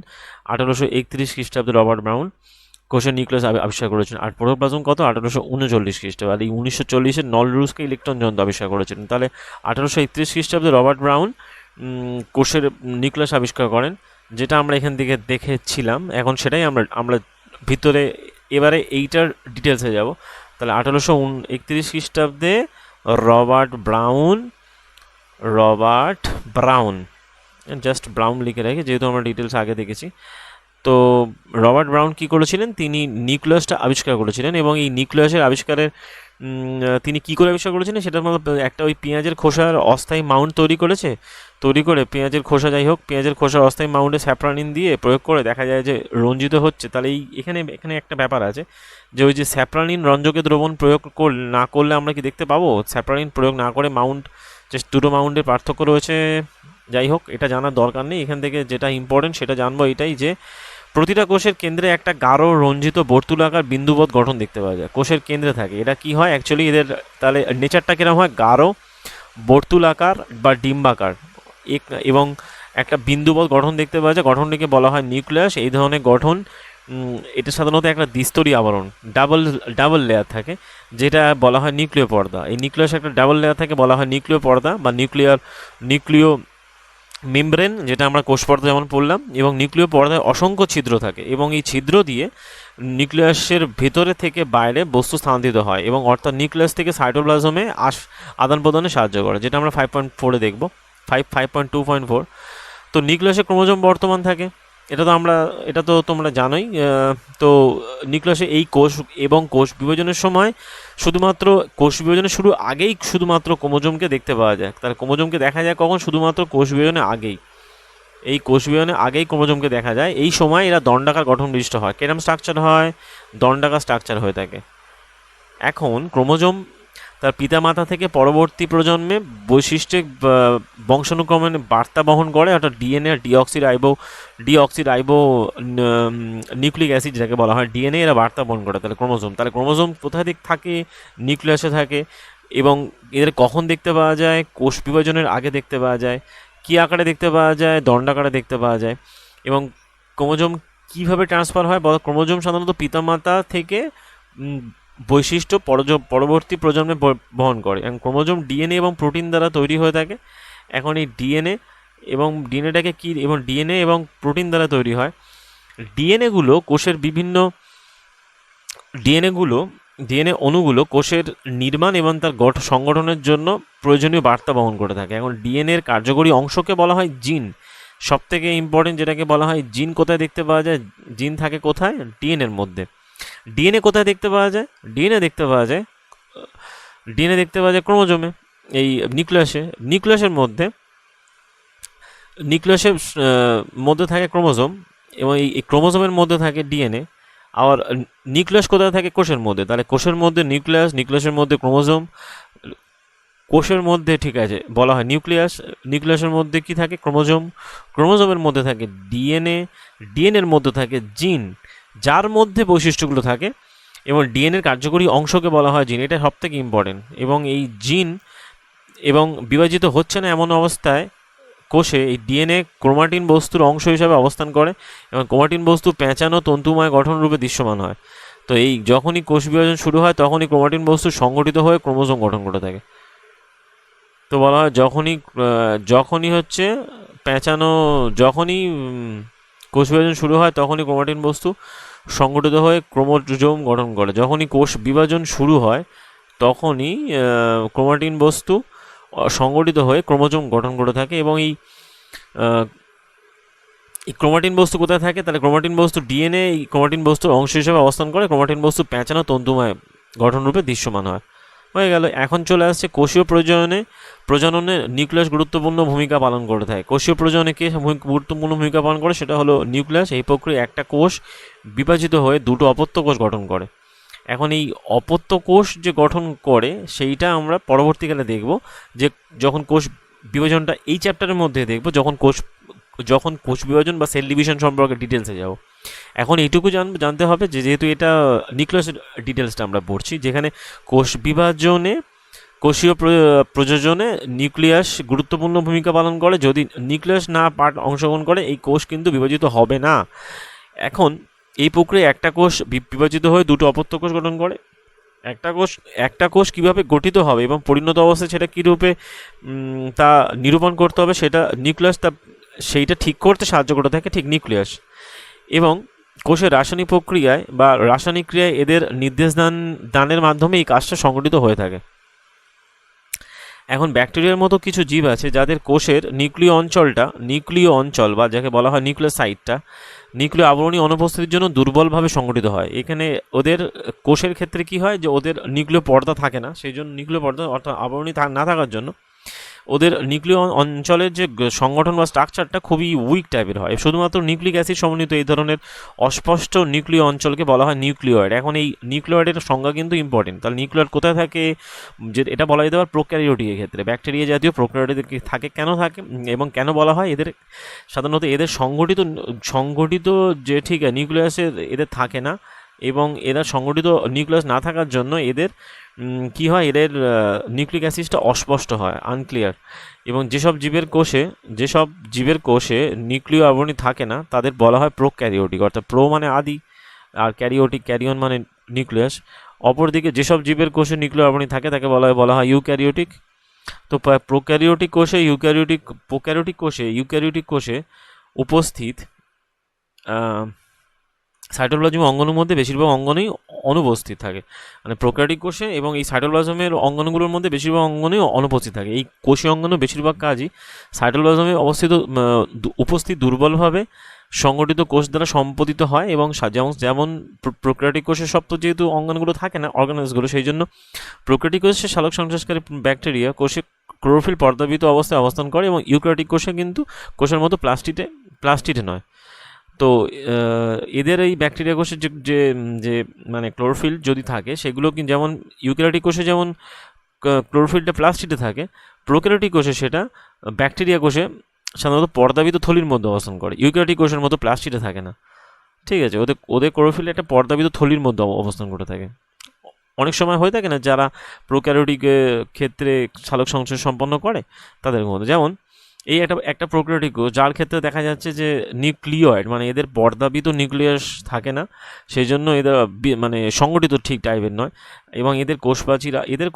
1831 খ্রিস্টাব্দে। রবার্ট ব্রাউন কোষের নিউক্লিয়াস আবিষ্কার করেছেন। আর প্রোটোপ্লাজম কত, 1839 খ্রিস্টাব্দে। আর এই 1940-এ নলরুসকে ইলেকট্রন যন্ত্র আবিষ্কার করেছিলেন। তাহলে 1831 খ্রিস্টাব্দে রবার্ট ব্রাউন কোষের নিউক্লিয়াস আবিষ্কার করেন, যেটা আমরা এখান থেকে দেখেছিলাম। এখন সেটাই আমরা ভিতরে এবারে এইটার ডিটেলসে যাব। তাহলে 1831 খ্রিস্টাব্দে রবার্ট ব্রাউন জাস্ট ব্রাউন লিখে রাখি যেহেতু আমরা ডিটেলস আগে দেখেছি। তো রবার্ট ব্রাউন কী করেছিলেন, তিনি নিউক্লিয়াসটা আবিষ্কার করেছিলেন এবং এই নিউক্লিয়াসের আবিষ্কারের তিনি কী করে আবিষ্কার করেছিলেন সেটার মধ্যে একটা ওই পেঁয়াজের খোসার অস্থায়ী মাউন্ট তৈরি করে পেঁয়াজের খোসার অস্থায়ী মাউন্টে স্যাপ্রানিন দিয়ে প্রয়োগ করে দেখা যায় যে রঞ্জিত হচ্ছে। তাহলে এখানে একটা ব্যাপার আছে যে ওই যে স্যাপ্রানিন রঞ্জকে দ্রবণ প্রয়োগ না করলে আমরা কি দেখতে পাবো, স্যাপ্রানিন প্রয়োগ না করে দুটো মাউন্টের পার্থক্য রয়েছে। যাই হোক, এটা জানার দরকার নেই। এখান থেকে যেটা ইম্পর্টেন্ট সেটা জানবো এটাই যে প্রতিটা কোষের কেন্দ্রে একটা গাঢ় রঞ্জিত বর্তুলাকার বিন্দুবৎ গঠন দেখতে পাওয়া যায়, কোষের কেন্দ্রে থাকে। এটা কি হয় অ্যাকচুয়ালি, এদের তাহলে নেচারটা কিরকম হয়, গাঢ় বর্তুলাকার বা ডিম্বাকার এবং একটা বিন্দুবৎ গঠন দেখতে পাওয়া যায়। গঠনটিকে বলা হয় নিউক্লিয়াস। এই ধরনের গঠন এটা সাধারণত একটা দ্বিস্তরী আবরণ, ডাবল লেয়ার থাকে, যেটা বলা হয় নিউক্লিয় পর্দা। এই নিউক্লিয়াস একটা ডাবল লেয়ার থাকে, বলা হয় নিউক্লিয় পর্দা বা নিউক্লিয় মেমব্রেন, যেটা আমরা কোষ পর্দা যেমন পড়লাম। এবং নিউক্লিয় পর্দায় অসংখ্য ছিদ্র থাকে এবং এই ছিদ্র দিয়ে নিউক্লিয়াসের ভেতরে থেকে বাইরে বস্তু স্থানান্তরিত হয় এবং অর্থাৎ নিউক্লিয়াস থেকে সাইটোপ্লাজমে আদান প্রদানে সাহায্য করে, যেটা আমরা 5.4-এ দেখব, 5.2.4। তো নিউক্লিয়াসে ক্রোমোজোম বর্তমান থাকে, এটা তো তোমরা জানোই। তো নিউক্লিয়াসে এই কোষ বিভাজনের সময় শুধুমাত্র কোষ বিভাজনের শুরু আগেই শুধুমাত্র ক্রোমোজোমকে দেখতে পাওয়া যায়। তাহলে ক্রোমোজোমকে দেখা যায় কখন, শুধুমাত্র কোষ বিভাজনের আগেই। এই কোষ বিভাজনের আগেই ক্রোমোজোমকে দেখা যায়। এই সময় এরা দণ্ডাকার গঠন বিশিষ্ট হয়। কেরম স্ট্রাকচার হয়, দণ্ডাকার স্ট্রাকচার হয়ে থাকে। এখন ক্রোমোজোম তার পিতামাতা থেকে পরবর্তী প্রজন্মে বৈশিষ্ট্যে বংশানুক্রমে বার্তা বহন করে, অর্থাৎ ডিএনএ ডিঅক্সিরাইবো নিউক্লিক অ্যাসিড যাকে বলা হয় ডিএনএ, এরা বার্তা বহন করে। তাহলে ক্রোমোজোম কোথায় থাকে, নিউক্লিয়াসে থাকে এবং এদের কখন দেখতে পাওয়া যায়? কোষ বিভাজনের আগে দেখতে পাওয়া যায়। কী আকারে দেখতে পাওয়া যায়? দণ্ডাকারে দেখতে পাওয়া যায়। এবং ক্রোমোজোম কীভাবে ট্রান্সফার হয়? ক্রোমোজোম সাধারণত পিতামাতা থেকে বৈশিষ্ট্য পরবর্তী প্রজন্মে বহন করে। এবং ক্রোমোজোম ডিএনএ এবং প্রোটিন দ্বারা তৈরি হয়ে থাকে। এখন এই ডিএনএ এবং ডিএনএ এবং প্রোটিন দ্বারা তৈরি হয়। ডিএনএগুলো কোষের বিভিন্ন ডিএনএ অণুগুলো কোষের নির্মাণ এবং তার সংগঠনের জন্য প্রয়োজনীয় বার্তা বহন করে থাকে। এখন ডিএনএর কার্যকরী অংশকে বলা হয় জিন। সব থেকে ইম্পর্টেন্ট যেটাকে বলা হয় জিন, কোথায় দেখতে পাওয়া যায়? জিন থাকে কোথায়? ডিএনএর মধ্যে। ডিএনএ কোথায় দেখতে পাওয়া যায়? ডিএনএ দেখতে পাওয়া যায় ক্রোমোজোমে, এই নিউক্লিয়াসের মধ্যে থাকে ক্রোমোজোম, এবং এই ক্রোমোজোমের মধ্যে থাকে ডিএনএ। আর নিউক্লিয়াস কোথায় থাকে? কোষের মধ্যে। তাহলে কোষের মধ্যে নিউক্লিয়াসের মধ্যে ক্রোমোজোম, কোষের মধ্যে ঠিক আছে বলা হয় নিউক্লিয়াসের মধ্যে কি থাকে? ক্রোমোজোমের মধ্যে থাকে ডিএনএর মধ্যে থাকে জিন, যার মধ্যে বৈশিষ্ট্যগুলো থাকে। এবং ডিএনএর কার্যকরী অংশকে বলা হয় জিন। এটা সব থেকে ইম্পর্টেন্ট। এবং এই জিন এবং বিভাজিত হচ্ছে না এমন অবস্থায় কোষে এই ডিএনএ ক্রোমাটিন বস্তুর অংশ হিসাবে অবস্থান করে, এবং ক্রোমাটিন বস্তু পেঁচানো তন্তুময় গঠন রূপে দৃশ্যমান হয়। তো এই যখনই কোষ বিভাজন শুরু হয় তখনই ক্রোমাটিন বস্তু সংগঠিত হয়ে ক্রোমোজোম গঠন করে থাকে। তো বলা হয় যখনই হচ্ছে পেঁচানো, যখনই কোষ বিভাজন শুরু হয় তখনই ক্রোমাটিন বস্তু সংগঠিত হয়ে ক্রোমোজোম গঠন করে। যখনই কোষ বিভাজন শুরু হয় তখনই ক্রোমাটিন বস্তু সংগঠিত হয়ে ক্রোমোজোম গঠন করে থাকে। এবং এই ক্রোমাটিন বস্তু কোথায় থাকে? তাহলে ক্রোমাটিন বস্তু ডিএনএ এই ক্রোমাটিন বস্তুর অংশ হিসেবে অবস্থান করে। ক্রোমাটিন বস্তু পেঁচানো তন্তুময় গঠনরূপে দৃশ্যমান হয়। হয়ে গেল। এখন চলে আসছে কোষীয় প্রজননে নিউক্লিয়াস গুরুত্বপূর্ণ ভূমিকা পালন করে থাকে। কোষীয় প্রজননে কে গুরুত্বপূর্ণ ভূমিকা পালন করে? সেটা হলো নিউক্লিয়াস। এই প্রক্রিয়া একটা কোষ বিভাজিত হয়ে দুটো অপত্য কোষ গঠন করে। এখন এই অপত্য কোষ যে গঠন করে সেইটা আমরা পরবর্তীকালে দেখব, যে যখন কোষ বিভাজনটা এই চ্যাপ্টারের মধ্যে দেখব, যখন কোষ বিভাজন বা সেল ডিভিশন সম্পর্কে ডিটেলসে যাব। এখন এইটুকু জানতে হবে যে যেহেতু এটা নিউক্লিয়াসের ডিটেলসটা আমরা পড়ছি, যেখানে কোষীয় প্রযোজনে নিউক্লিয়াস গুরুত্বপূর্ণ ভূমিকা পালন করে। যদি নিউক্লিয়াস না অংশগ্রহণ করে এই কোষ কিন্তু বিভাজিত হবে না। এখন এই প্রক্রিয়ায় একটা কোষ বিভাজিত হয়ে দুটো অপত্য কোষ গঠন করে। একটা কোষ কীভাবে গঠিত হবে এবং পরিণত অবস্থায় সেটা কী রূপে তা নিরূপণ করতে হবে, সেটা নিউক্লিয়াস সেইটা ঠিক করতে সাহায্য করে থাকে, ঠিক নিউক্লিয়াস। এবং কোষের রাসায়নিক প্রক্রিয়ায় বা রাসায়নিক ক্রিয়ায় এদের নির্দেশ দানের মাধ্যমে এই কাজটা সংগঠিত হয়ে থাকে। এখন ব্যাকটেরিয়ার মতো কিছু জীব আছে যাদের কোষের নিউক্লিয় অঞ্চল বা যাকে বলা হয় নিউক্লিওসাইটটা নিউক্লিয় আবরণী অনুপস্থিতির জন্য দুর্বলভাবে সংগঠিত হয়। এখানে ওদের কোষের ক্ষেত্রে কি হয়, যে ওদের নিউক্লিয় পর্দা থাকে না, সেই জন্য নিউক্লিয় পর্দা অর্থাৎ আবরণী না থাকার জন্য ওদের নিউক্লিয় অঞ্চলের যে সংগঠন বা স্ট্রাকচারটা খুবই উইক টাইপের হয়। শুধুমাত্র নিউক্লিক অ্যাসিড সমন্বিত এই ধরনের অস্পষ্ট নিউক্লিয় অঞ্চলকে বলা হয় নিউক্লিয়েড। এখন এই নিউক্লিয়েডের সংজ্ঞা কিন্তু ইম্পর্টেন্ট। তাহলে নিউক্লিয়েড কোথায় থাকে? যে এটা বলা যেতে পারে প্রোক্যারিওটিকের ক্ষেত্রে, ব্যাকটেরিয়া জাতীয় প্রোক্যারিওটিক থাকে। কেন থাকে এবং কেন বলা হয়? এদের সাধারণত এদের সংগঠিত যে ঠিক নিউক্লিয়াসে এদের থাকে না, এবং এরা সংগঠিত নিউক্লিয়াস না থাকার জন্য এদের কি হয়, এদের নিউক্লিক অ্যাসিডটা অস্পষ্ট হয়, আনক্লিয়ার। এবং যেসব জীবের কোষে নিউক্লিয় আবরণী থাকে না তাদের বলা হয় প্রোক্যারিওটিক, অর্থাৎ প্রো মানে আদি আর ক্যারিয়ন মানে নিউক্লিয়াস। অপরদিকে যেসব জীবের কোষে নিউক্লিয় আবরণী থাকে তাকে বলা হয় ইউক্যারিওটিক। তো প্রোক্যারিওটিক কোষে উপস্থিত সাইটোপ্লাজম অঙ্গাণুর মধ্যে বেশিরভাগ অঙ্গাণুই অনুপস্থিত থাকে। মানে প্রোক্যারিওটিক কোষে এবং এই সাইটোপ্লাজমের অঙ্গাণুগুলোর মধ্যে বেশিরভাগ অঙ্গাণুই অনুপস্থিত থাকে। এই কোষীয় অঙ্গাণু বেশিরভাগ কাজই সাইটোপ্লাজমে উপস্থিত দুর্বলভাবে সংগঠিত কোষ দ্বারা সম্পাদিত হয়। এবং যেমন প্রোক্যারিওটিক কোষের সব তো যেহেতু অঙ্গাণুগুলো থাকে না, অর্গানেলসগুলো, সেই জন্য প্রোক্যারিওটিক কোষের সালোক সংশ্লেষকারী ব্যাকটেরিয়া কোষে ক্লোরোফিল পর্দাবৃত অবস্থায় অবস্থান করে, এবং ইউক্যারিওটিক কোষে কিন্তু কোষের মতো প্লাস্টিডে নয়। তো এদের এই ব্যাকটেরিয়া কোষের যে মানে ক্লোরোফিল যদি থাকে সেগুলো কিন্তু যেমন ইউক্যারিওটিক কোষে যেমন ক্লোরোফিলটা প্লাস্টিডে থাকে, প্রোক্যারিওটিক কোষে সেটা ব্যাকটেরিয়া কোষে সাধারণত পর্দাবিত থলির মধ্যে অবস্থান করে। ইউক্যারিওটিক কোষের মতো প্লাস্টিডে থাকে না, ঠিক আছে। ওদের ক্লোরোফিল একটা পর্দাবিত থলির মধ্যে অবস্থান করে থাকে। অনেক সময় হয়ে থাকে না যারা প্রোক্যারিওটিক ক্ষেত্রে সালোক সংশ্লেষ সম্পন্ন করে তাদের মধ্যে, যেমন এই একটা একটা প্রোক্যারিওটিক কোষ যার ক্ষেত্রে দেখা যাচ্ছে যে নিউক্লিয়েড মানে এদের পর্দাবিত নিউক্লিয়াস থাকে না, সেই জন্য এদের মানে সংগঠিত ঠিক টাইপের নয়, এবং এদের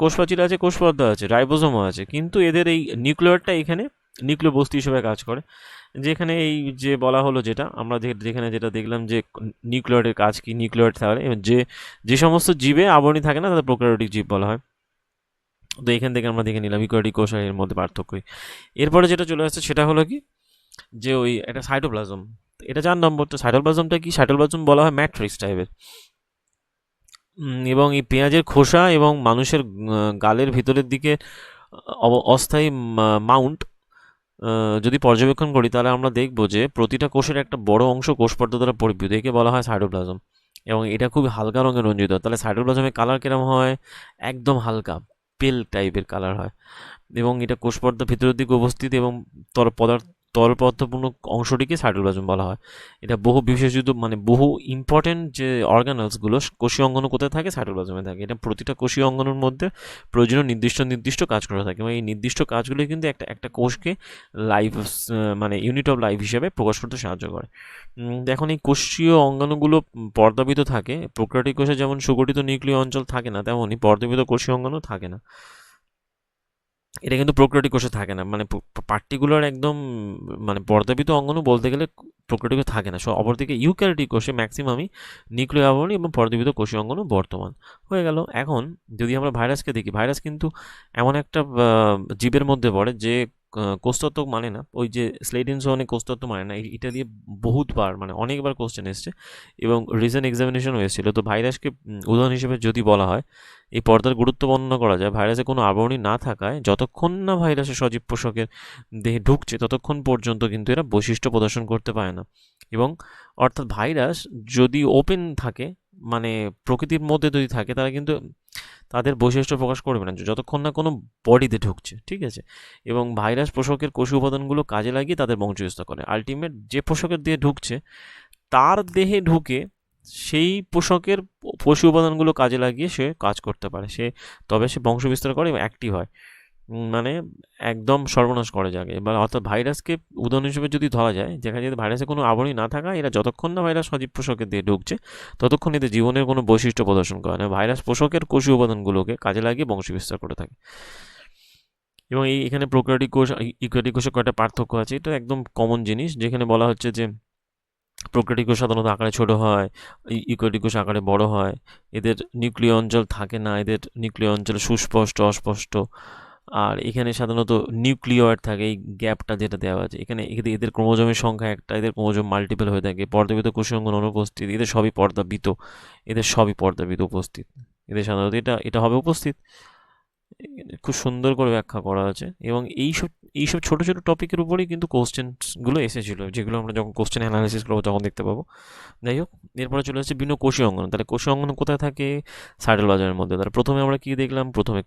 কোষপ্রাচীর আছে, কোষপর্দা আছে, রাইবোজোমও আছে, কিন্তু এদের এই নিউক্লিয়েডটা এখানে নিউক্লিয় বস্তু হিসেবে কাজ করে। যেখানে এই যে বলা হলো যেটা আমরা যেখানে যেটা দেখলাম যে নিউক্লিয়েডের কাজ কি, নিউক্লিয়েড তাহলে যে যে সমস্ত জীবে আবরণী থাকে না তাদের প্রোক্যারিওটিক জীব বলা হয়। তো এখান থেকে আমরা দেখে নিলাম ইউক্যারিওটিক কোষ আর এর মধ্যে পার্থক্যই। এরপরে যেটা চলে আসছে সেটা হলো কি, যে ওই একটা সাইটোপ্লাজম, এটা 4 নম্বর। তো সাইটোপ্লাজমটা কি, সাইটোপ্লাজম বলা হয় ম্যাট্রিক্স টাইপের, এবং এই পেঁয়াজের খোসা এবং মানুষের গালের ভিতরের দিকে অস্থায়ী মাউন্ট যদি পর্যবেক্ষণ করি তাহলে আমরা দেখব যে প্রতিটা কোষের একটা বড় অংশ কোষপর্দা দ্বারা পরিবৃত, একে বলা হয় সাইটোপ্লাজম, এবং এটা খুব হালকা রঙে রঞ্জিত। তাহলে সাইটোপ্লাজমের কালার কিরম হয়, একদম হালকা পেল টাইপের কালার হয়, এবং এটা কোষপর্দার ভিতরের দিকে উপস্থিত এবং তরল পদার্থপূর্ণ অংশটিকে সাইটোপ্লাজম বলা হয়। এটা বহু বিশেষিত মানে বহু ইম্পর্টেন্ট যে অর্গানালসগুলো কোষীয় অঙ্গাণু কোথায় থাকে, সাইটোপ্লাজমে থাকে। এটা প্রতিটা কোষীয় অঙ্গাণুর মধ্যে প্রয়োজনীয় নির্দিষ্ট কাজ করে থাকে, এবং এই নির্দিষ্ট কাজগুলো কিন্তু একটা একটা কোষকে লাইফ মানে ইউনিট অফ লাইফ হিসেবে প্রকাশ করতে সাহায্য করে। এখন এই কোষীয় অঙ্গাণুগুলো পর্দাবিত থাকে, প্রোক্যারিওটিক কোষে যেমন সুগঠিত নিউক্লিয় অঞ্চল থাকে না, তেমনই পর্দাবিত কোষীয় অঙ্গাণু থাকে না। এটা কিন্তু প্রোক্যারিওটিক কোষে থাকে না, মানে পার্টিকুলার একদম মানে পর্দাবিত অঙ্গাণু বলতে গেলে প্রোক্যারিওটিক কোষে থাকে না। অপরদিকে ইউক্যারিওটিক কোষে ম্যাক্সিমামই নিউক্লিয় আবরণী এবং পর্দাবিত কোষীয় অঙ্গাণু বর্তমান হয়ে গেল। এখন যদি আমরা ভাইরাসকে দেখি, ভাইরাস কিন্তু এমন একটা জীবের মধ্যে পড়ে যে কোষতত্ত্ব মানে না, ওই যে স্লেডিনসনে কোষতত্ত্ব মানে না, এটা দিয়ে বহুতবার মানে অনেকবার কোশ্চেন এসছে এবং রিসেন্ট এক্সামিনেশনও এসেছিল। তো ভাইরাসকে উদাহরণ হিসেবে যদি বলা হয়, এই পর্দার গুরুত্ব বর্ণনা করা যায় ভাইরাসে কোনো আবরণী না থাকায় যতক্ষণ না ভাইরাসের সজীব পোষকের দেহে ঢুকছে ততক্ষণ পর্যন্ত কিন্তু এরা বৈশিষ্ট্য প্রদর্শন করতে পারে না। এবং অর্থাৎ ভাইরাস যদি ওপেন থাকে মানে প্রকৃতির মধ্যে যদি থাকে তারা কিন্তু তাদের বৈশিষ্ট্য প্রকাশ করবে না যতক্ষণ না কোনো বডিতে ঢুকছে, ঠিক আছে। এবং ভাইরাস পোষকের কোষী উপাদানগুলো কাজে লাগিয়ে তাদের বংশবিস্তার করে। আলটিমেট যে পোষকের দেহে ঢুকছে তার দেহে ঢুকে সেই পোষকের পোষী উপাদানগুলো কাজে লাগিয়ে সে কাজ করতে পারে, তবে সে বংশবিস্তার করে এবং অ্যাক্টিভ হয়, মানে একদম সর্বনাশ করে যাকে। এবার অর্থাৎ ভাইরাসকে উদাহরণ হিসেবে যদি ধরা যায়, যেখানে যদি ভাইরাসে কোনো আবরণী না থাকা, এরা যতক্ষণ না ভাইরাস সজীব পোষকের দিয়ে ঢুকছে ততক্ষণ এদের জীবনের কোনো বৈশিষ্ট্য প্রদর্শন করে না। ভাইরাস পোষকের কোষীয় উপাদানগুলোকে কাজে লাগিয়ে বংশবিস্তার করে থাকে। এবং এখানে প্রোক্যারিওটিক কোষ ইউক্যারিওটিক কোষের কয়েকটা পার্থক্য আছে, এটা একদম কমন জিনিস, যেখানে বলা হচ্ছে যে প্রোক্যারিওটিক কোষ সাধারণত আকারে ছোট হয়, ইউক্যারিওটিক কোষ আকারে বড় হয়, এদের নিউক্লিয় অঞ্চল থাকে না, এদের নিউক্লিয় অঞ্চল সুস্পষ্ট অস্পষ্ট, আর এখানে সাধারণত নিউক্লিয়য়েড থাকে, এই গ্যাপটা যেটা দেওয়া আছে এখানে, এদের ক্রোমোজোমের সংখ্যা একটা, এদের ক্রোমোজোম মাল্টিপল হয়ে থাকে, পর্দাবিত কোষীয় অঙ্গন অনুপস্থিত, এদের সবই পর্দাবিত উপস্থিত, এদের সাধারণত এটা হবে উপস্থিত। খুব সুন্দর করে ব্যাখ্যা করা আছে, এবং এইসব ছোটো ছোটো টপিকের উপরেই কিন্তু কোশ্চেনগুলো এসেছিলো, যেগুলো আমরা যখন কোশ্চেন অ্যানালিসিস করবো তখন দেখতে পাবো। যাই হোক, এরপরে চলে আসছে বিভিন্ন কোষীয় অঙ্গন। তাহলে কোষীয় অঙ্গন কোথায় থাকে, সাইটোপ্লাজমের মধ্যে। তাহলে প্রথমে আমরা কি দেখলাম, প্রথমে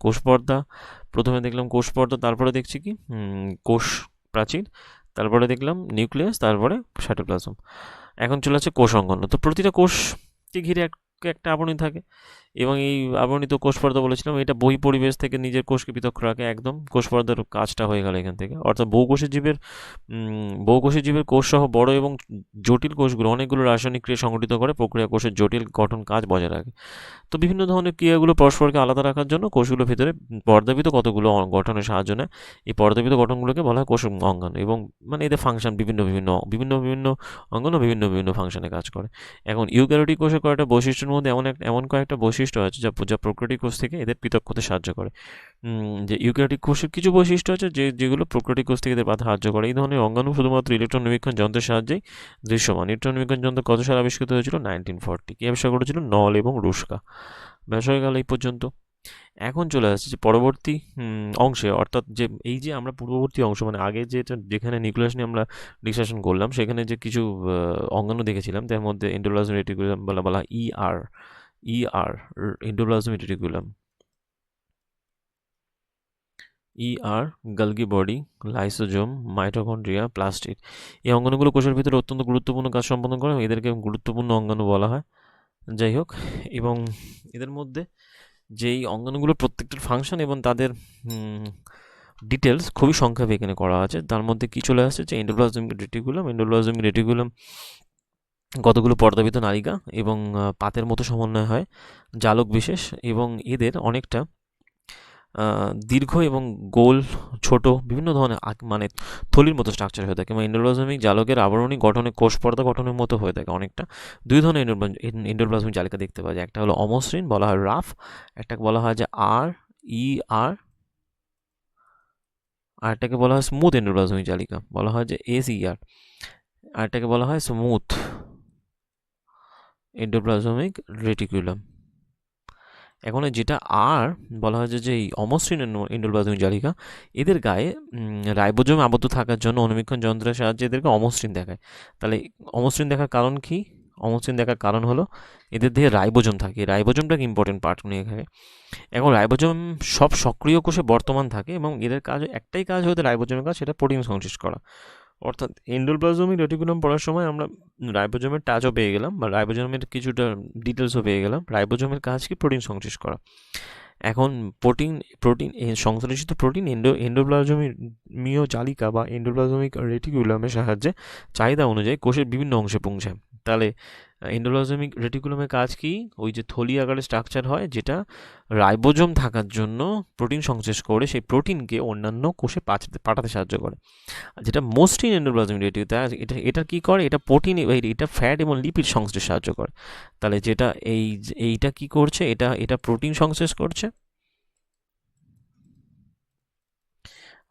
দেখলাম কোষ পর্দা, তারপরে দেখছি কি কোষ প্রাচীর, তারপরে দেখলাম নিউক্লিয়াস, তারপরে সাইটোপ্লাজম। এখন চলে আসছে কোষ অঙ্গন। তো প্রতিটা কোষকে ঘিরে একটা আবরণী থাকে, এবং এই আবরণিত কোষ পর্দা বলেছিলাম এটা বহি পরিবেশ থেকে নিজের কোষকে পৃথক রাখে, একদম কোষ পর্দার কাজটা হয়ে গেল এখান থেকে। অর্থাৎ বহুকোষী জীবের কোষ সহ বড় এবং জটিল কোষগুলো অনেকগুলো রাসায়নিক ক্রিয়া সংগঠিত করে প্রক্রিয়া কোষের জটিল গঠন কাজ বজায় রাখে। তো বিভিন্ন ধরনের ক্রিয়াগুলো পরস্পরকে আলাদা রাখার জন্য কোষগুলোর ভিতরে পর্দাবিত কতগুলো গঠনের সাহায্য নেয়। এই পর্দাবিত গঠনগুলোকে বলা হয় কোষ অঙ্গাণু, এবং মানে এদের ফাংশন বিভিন্ন অঙ্গাণু বিভিন্ন বিভিন্ন ফাংশনে কাজ করে। এখন ইউক্যারিওটিক কোষের কয়েকটা বৈশিষ্ট্যের মধ্যে এমন কয়েকটা বৈশিষ্ট্য আছে যা প্রোক্যারিওটিক কোষ থেকে এদের পৃথক করতে সাহায্য করে। যে ইউক্যারিওটিক কোষের কিছু বৈশিষ্ট্য আছে যেগুলো প্রোক্যারিওটিক কোষ থেকে এদের বাধা সাহায্য করে। এই ধরনের অঙ্গাণু শুধুমাত্র ইলেকট্রন নিরীক্ষণ যন্ত্রের সাহায্যেই দৃশ্যমান। ইলেকট্রন নিরীক্ষণ যন্ত্র কত সালে আবিষ্কৃত হয়েছিল, 1940। কে আবিষ্কার করেছিল, নল এবং রুস্কা। ব্যাস হয়ে গেল এই পর্যন্ত। এখন চলে আসছে যে পরবর্তী অংশে, অর্থাৎ যে এই যে আমরা পূর্ববর্তী অংশ মানে আগে যেখানে নিউক্লিয়াস নিয়ে আমরা ডিসকাশন করলাম, সেখানে যে কিছু অঙ্গাণু দেখেছিলাম তার মধ্যে এন্ডোপ্লাজমিক রেটিকুলাম বলা ER endoplasmic reticulum, ER, Golgi body, lysosome, mitochondria, plastid. এই অঙ্গাণুগুলো কোষের ভিতরে অত্যন্ত গুরুত্বপূর্ণ কাজ সম্পাদন করে, এদেরকে গুরুত্বপূর্ণ অঙ্গাণু বলা হয়। যাই হোক, এবং এদের মধ্যে যে এই অঙ্গাণুগুলোর প্রত্যেকটার ফাংশন এবং তাদের ডিটেলস খুবই সংক্ষেপে এখানে করা আছে। তার মধ্যে কি চলে আসছে যে এন্ডোপ্লাজমিক রেটিকুলাম কতগুলো পর্দাবিত নালিকা এবং পাতের মতো সমন্বয় হয় জালক বিশেষ, এবং এদের অনেকটা দীর্ঘ এবং গোল, ছোট বিভিন্ন ধরনের মানে থলির মতো স্ট্রাকচার হয়ে থাকে, এবং এন্ডোপ্লাজমিক জালকের আবরণী গঠনে কোষ পর্দা গঠনের মতো হয়ে থাকে অনেকটা। দুই ধরনের এন্ডোপ্লাজমিক জালিকা দেখতে পাওয়া যায়, একটা হলো অমসৃণ, বলা হয় রাফ, একটা বলা হয় যে আর আরেকটাকে বলা হয় স্মুথ এন্ডোপ্লাজমিক জালিকা, বলা হয় যে SER, আরেকটাকে বলা হয় স্মুথ এন্ডোপ্লাজমিক রেটিকুলাম। এখন যেটা আর বলা হয় যে এই অমসৃণ এন্ডোপ্লাজমিক জালিকা, এদের গায়ে রাইবোজোম আবদ্ধ থাকার জন্য অনুবীক্ষণ যন্ত্রের সাহায্যে এদেরকে অমসৃণ দেখায়। তাহলে অমসৃণ দেখার কারণ কি? অমসৃণ দেখার কারণ হলো এদের দেহে রাইবোজোম থাকে, রাইবোজোমটাকে ইম্পর্টেন্ট পার্ট নিয়ে থাকে। এখন রাইবোজোম সব সক্রিয় কোষে বর্তমান থাকে, এবং এদের কাজ একটাই কাজ হতে রাইবোজোমের কাজ, সেটা প্রোটিন সংশ্লেষ করা। অর্থাৎ এন্ডোপ্লাজমিক রেটিকুলাম পড়ার সময় আমরা রাইবোজোমের টাচও পেয়ে গেলাম, বা রাইবোজোমের কিছুটা ডিটেলসও পেয়ে গেলাম। রাইবোজোমের কাজ কি? প্রোটিন সংশ্লেষ করা। এখন প্রোটিন প্রোটিন সংশ্লেষিত প্রোটিন এন্ডোপ্লাজমীয় জালিকা বা এন্ডোপ্লাজমিক রেটিকুলামের সাহায্যে চাহিদা অনুযায়ী কোষের বিভিন্ন অংশে পৌঁছায়। তাহলে এন্ডোপ্লাজমিক রেটিকুলামের কাজ কি? ওই যে থলি আকারে স্ট্রাকচার হয়, যেটা রাইবোজোম থাকার জন্য প্রোটিন সংশ্লেষ করে সেই প্রোটিনকে অন্যান্য কোষে পাঠাতে সাহায্য করে। যেটা মসৃণ এন্ডোপ্লাজমিক রেটিকুলাম, এটা কি করে? এটা প্রোটিন, এটা ফ্যাট এবং লিপিড সংশ্লেষে সাহায্য করে। তাহলে যেটা এইটা কি করছে? এটা প্রোটিন সংশ্লেষ করছে,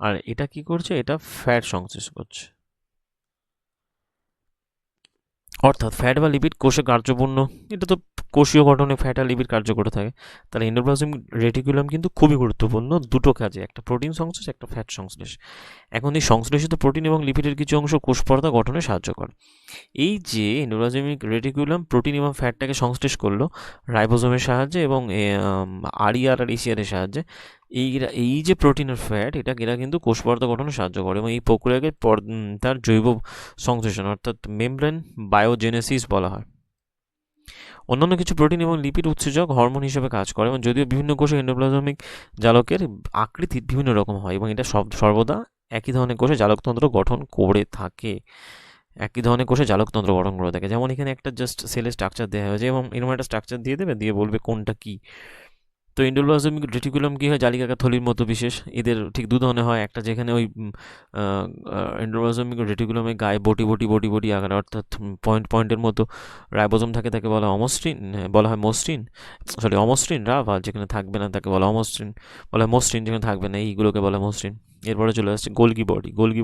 আর এটা কি করছে? এটা ফ্যাট সংশ্লেষ করছে। অর্থাৎ ফ্যাট বা লিপিড কোষে কার্যপূর্ণ, এটা তো কোষীয় গঠনে ফ্যাট আর লিপিড কার্য করে থাকে। তাহলে এন্ডোপ্লাজমিক রেটিকুলাম কিন্তু খুবই গুরুত্বপূর্ণ দুটো কাজে, একটা প্রোটিন সংশ্লেষ, একটা ফ্যাট সংশ্লেষ। এখন এই সংশ্লেষিত প্রোটিন এবং লিপিডের কিছু অংশ কোষ পর্দা গঠনে সাহায্য করে। এই যে এন্ডোপ্লাজমিক রেটিকুলাম প্রোটিন এবং ফ্যাটটাকে সংশ্লেষ করলো রাইবোজোমের সাহায্যে এবং RER আর ECR এর সাহায্যে, এই যে প্রোটিন আর ফ্যাট, এরা কিন্তু কোষ পর্দা গঠনে সাহায্য করে, এবং এই প্রক্রিয়াকে তার জৈব সংশ্লেষণ অর্থাৎ মেমব্রেন বায়োজেনেসিস বলা হয়। অন্যান্য কিছু প্রোটিন এবং লিপিড উৎসেচক হরমোন হিসেবে কাজ করে, এবং যদিও বিভিন্ন কোষে এন্ডোপ্লাজমিক জালকের আকৃতি বিভিন্ন রকম হয়, এবং এটা সর্বদা একই ধরনের কোষে জালকতন্ত্র গঠন করে থাকে। যেমন এখানে একটা জাস্ট সেলের স্ট্রাকচার দেওয়া হয়েছে, এবং এরকম একটা স্ট্রাকচার দিয়ে দেবে, দিয়ে বলবে কোনটা কি। তো এন্ডোপ্লাজমিক রেটিকুলাম কি হয়? জালিকাকার থলির মতো বিশেষ। এদের ঠিক দু ধরনের হয়, একটা যেখানে ওই এন্ডোপ্লাজমিক রেটিকুলামের গায়ে বটি আকার, অর্থাৎ পয়েন্টের মতো রাইবোজোম থাকে, তাকে বলা হয় অমসৃণ রাফ, আর যেখানে থাকবে না তাকে বলা হয় মসৃণ, যেখানে থাকবে না এইগুলোকে বলা মসৃণ। এরপরে চলে আসছে গোলগি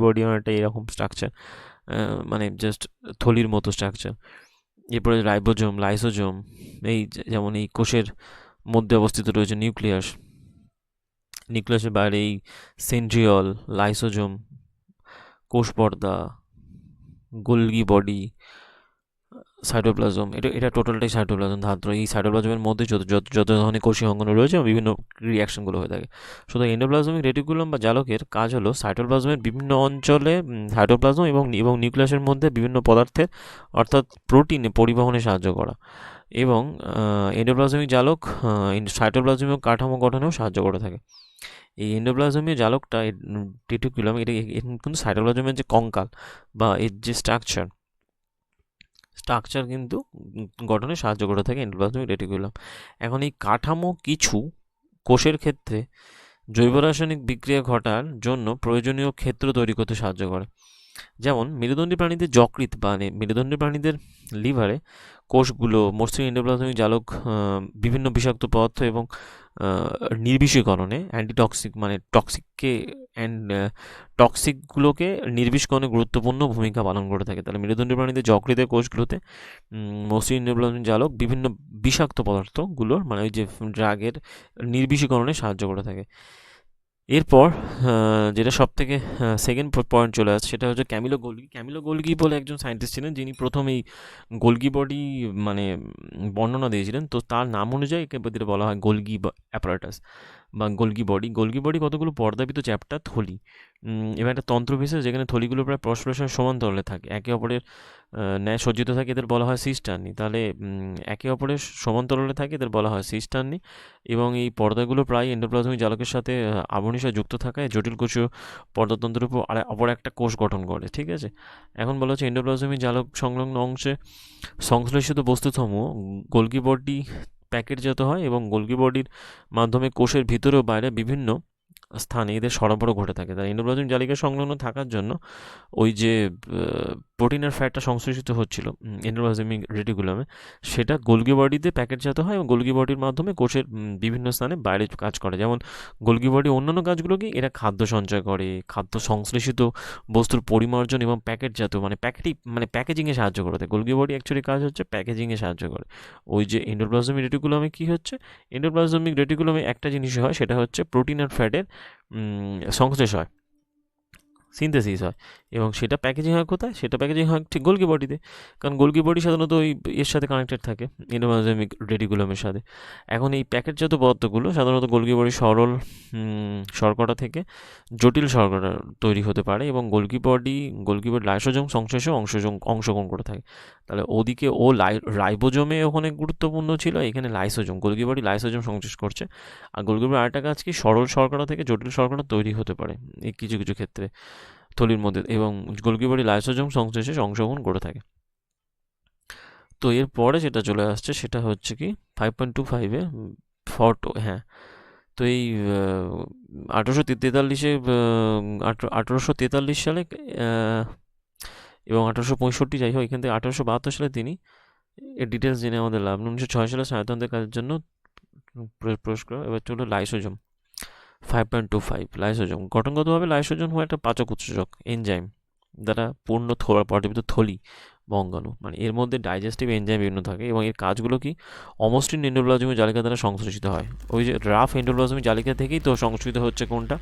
বডি একটা এরকম স্ট্রাকচার, মানে জাস্ট থলির মতো স্ট্রাকচার। এরপরে লাইসোজোম, যেমন এই কোষের মধ্যে অবস্থিত রয়েছে নিউক্লিয়াসের বাইরে এই সেন্ট্রিওল, লাইসোজোম, কোষ পর্দা, গোলগি বডি, সাইটোপ্লাজম, এটা টোটালটাই সাইটোপ্লাজম ধাত্র। এই সাইটোপ্লাজমের মধ্যে যত ধরনের কোষীয় অঙ্গাণু রয়েছে বিভিন্ন রিয়াকশনগুলো হয়ে থাকে। শুধু এন্ডোপ্লাজমিক রেটিকুলাম বা জালকের কাজ হলো সাইটোপ্লাজমের বিভিন্ন অঞ্চলে সাইটোপ্লাজম এবং নিউক্লিয়াসের মধ্যে বিভিন্ন পদার্থের অর্থাৎ প্রোটিনে পরিবহনে সাহায্য করা, এবং এন্ডোপ্লাজমিক জালক সাইটোপ্লাজমিক কাঠামো গঠনেও সাহায্য করে থাকে। এই এন্ডোপ্লাজমীয় জালকটা রেটিকুলাম, এটা কিন্তু সাইটোপ্লাজমের যে কঙ্কাল বা এর যে স্ট্রাকচার কিন্তু গঠনে সাহায্য করে থাকে এন্ডোপ্লাজমিক রেটিকুলাম। এখন এই কাঠামো কিছু কোষের ক্ষেত্রে জৈব রাসায়নিক বিক্রিয়া ঘটার জন্য প্রয়োজনীয় ক্ষেত্র তৈরি করতে সাহায্য করে। যেমন মেরুদণ্ডী প্রাণীদের যকৃৎ বা মেরুদণ্ডী প্রাণীদের লিভারে কোষগুলো মসৃণ এন্ডোপ্লাজমিক জালক বিভিন্ন বিষাক্ত পদার্থ এবং নির্বিষীকরণে অ্যান্টিটক্সিক, মানে টক্সিকগুলোকে নির্বিষকরণে গুরুত্বপূর্ণ ভূমিকা পালন করে থাকে। তাহলে মেরুদণ্ডী প্রাণীদের যকৃতের কোষগুলোতে মসৃণ এন্ডোপ্লাজমিক জালক বিভিন্ন বিষাক্ত পদার্থগুলোর, মানে ওই যে ড্রাগের নির্বিষীকরণে সাহায্য করে থাকে। এরপর যেটা সব থেকে সেকেন্ড পয়েন্ট চলে আসছে, সেটা হচ্ছে ক্যামিলো গোলগি বলে একজন সায়েন্টিস্ট ছিলেন, যিনি প্রথম এই গোলগি বডি মানে বর্ণনা দিয়েছিলেন। তো তার নাম অনুযায়ী একে বলা হয় গোলগি অ্যাপারাটাস বা গোলগি বডি কতগুলো পর্দাবিত চ্যাপ্টার থলি। এবার একটা তন্ত্রবিশেষ যেখানে থলিগুলো প্রায় পরস্পরের সমান্তরালে থাকে, একে অপরের ন্যায় সজ্জিত থাকে, এদের বলা হয় সিস্টার্নি। তাহলে একে অপরের সমান্তরালে থাকে, এদের বলা হয় সিস্টার্নি। এবং এই পর্দাগুলো প্রায় এন্ডোপ্লাজমিক জালকের সাথে আবরণীর সাথে যুক্ত থাকায় জটিল কোষীয় পর্দাতন্ত্রের উপর অপর একটা কোষ গঠন করে। ঠিক আছে, এখন বলা হচ্ছে এন্ডোপ্লাজমিক জালক সংলগ্ন অংশে সংশ্লেষিত বস্তুসমূহ গোলগি বডি প্যাকেটজাত হয় এবং গোলগি বডির মাধ্যমে কোষের ভিতরে ও বাইরে বিভিন্ন স্থানে এদের সরবরাহ ঘটে থাকে। তাই এন্ডোপ্লাজমিক জালিকা সংলগ্ন থাকার জন্য ওই যে প্রোটিন আর ফ্যাটটা সংশ্লেষিত হচ্ছিল এন্ডোপ্লাজমিক রেটিকুলামে, সেটা গোলগি বডিতে প্যাকেটজাত হয় এবং গোলগি বডির মাধ্যমে কোষের বিভিন্ন স্থানে বাইরে কাজ করে। যেমন গোলগি বডি অন্যান্য কাজগুলো কি, এরা খাদ্য সঞ্চয় করে, খাদ্য সংশ্লেষিত বস্তুর পরিমার্জন এবং প্যাকেটজাত মানে প্যাকেজিংয়ে সাহায্য করে দেয়। গোলগি বডি অ্যাকচুয়ালি কাজ হচ্ছে প্যাকেজিংয়ে সাহায্য করে। ওই যে এন্ডোপ্লাজমিক রেটিকুলামে কী হচ্ছে, এন্ডোপ্লাজমিক রেটিকুলামে একটা জিনিস হয়, সেটা হচ্ছে প্রোটিন আর ফ্যাটের সংশ্লেষ হয়, সিনথেসিস হয়, এবং সেটা প্যাকেজিং হয় কোথায়, সেটা প্যাকেজিং হয় ঠিক গোলগি বডিতে। কারণ গোলগি বডি সাধারণত ওই এর সাথে কানেক্টেড থাকে, এন্ডোপ্লাজমিক রেটিকুলামের সাথে। এখন এই প্যাকেটজাত পদার্থগুলো সাধারণত গোলগি বডি সরল শর্করা থেকে জটিল শর্করা তৈরি হতে পারে এবং গোলগি বডি লাইসোজোম সংশ্লেষে অংশগ্রহণ করে থাকে। তাহলে ওদিকে রাইবোজোমে ওখানে গুরুত্বপূর্ণ ছিল, এখানে লাইসোজোম, গোলগি বডি লাইসোজোম সংশ্লেষ করছে। আর গোলগি বডির আরেকটা কাজ কি, সরল শর্করা থেকে জটিল শর্করা তৈরি হতে পারে এই কিছু কিছু ক্ষেত্রে থলির মধ্যে, এবং গোলগি বডি লাইসোজোম সংশ্লেষে অংশগ্রহণ করে থাকে। তো এরপরে যেটা চলে আসছে সেটা হচ্ছে কি 5.25-এ ফটো। হ্যাঁ, তো এই 1843 সালে এবং 1865, যাই হোক, এখান থেকে 1872 সালে তিনি এর ডিটেলস জেনে আমাদের লাভ। 1906 সালে স্নায়ুতন্ত্রের কাজের জন্য পুরস্কার। এবার চলো লাইসোজোম 5.25। লাইসোজোম গঠনগতভাবে লাইসোজোম হলো একটা পাচক উৎসেচক এনজাইম দ্বারা পূর্ণ পর্যাপ্ত থলি বা অঙ্গাণু, মানে এর মধ্যে ডাইজেস্টিভ এনজাইম বিভিন্ন থাকে এবং এর কাজগুলো কি অমসৃণ এন্ডোপ্লাজমিক জালিকা দ্বারা সংশ্লেষিত হয়। ওই যে রাফ এন্ডোপ্লাজমিক জালিকা থেকেই তো সংশ্লেষিত হচ্ছে কোনটা,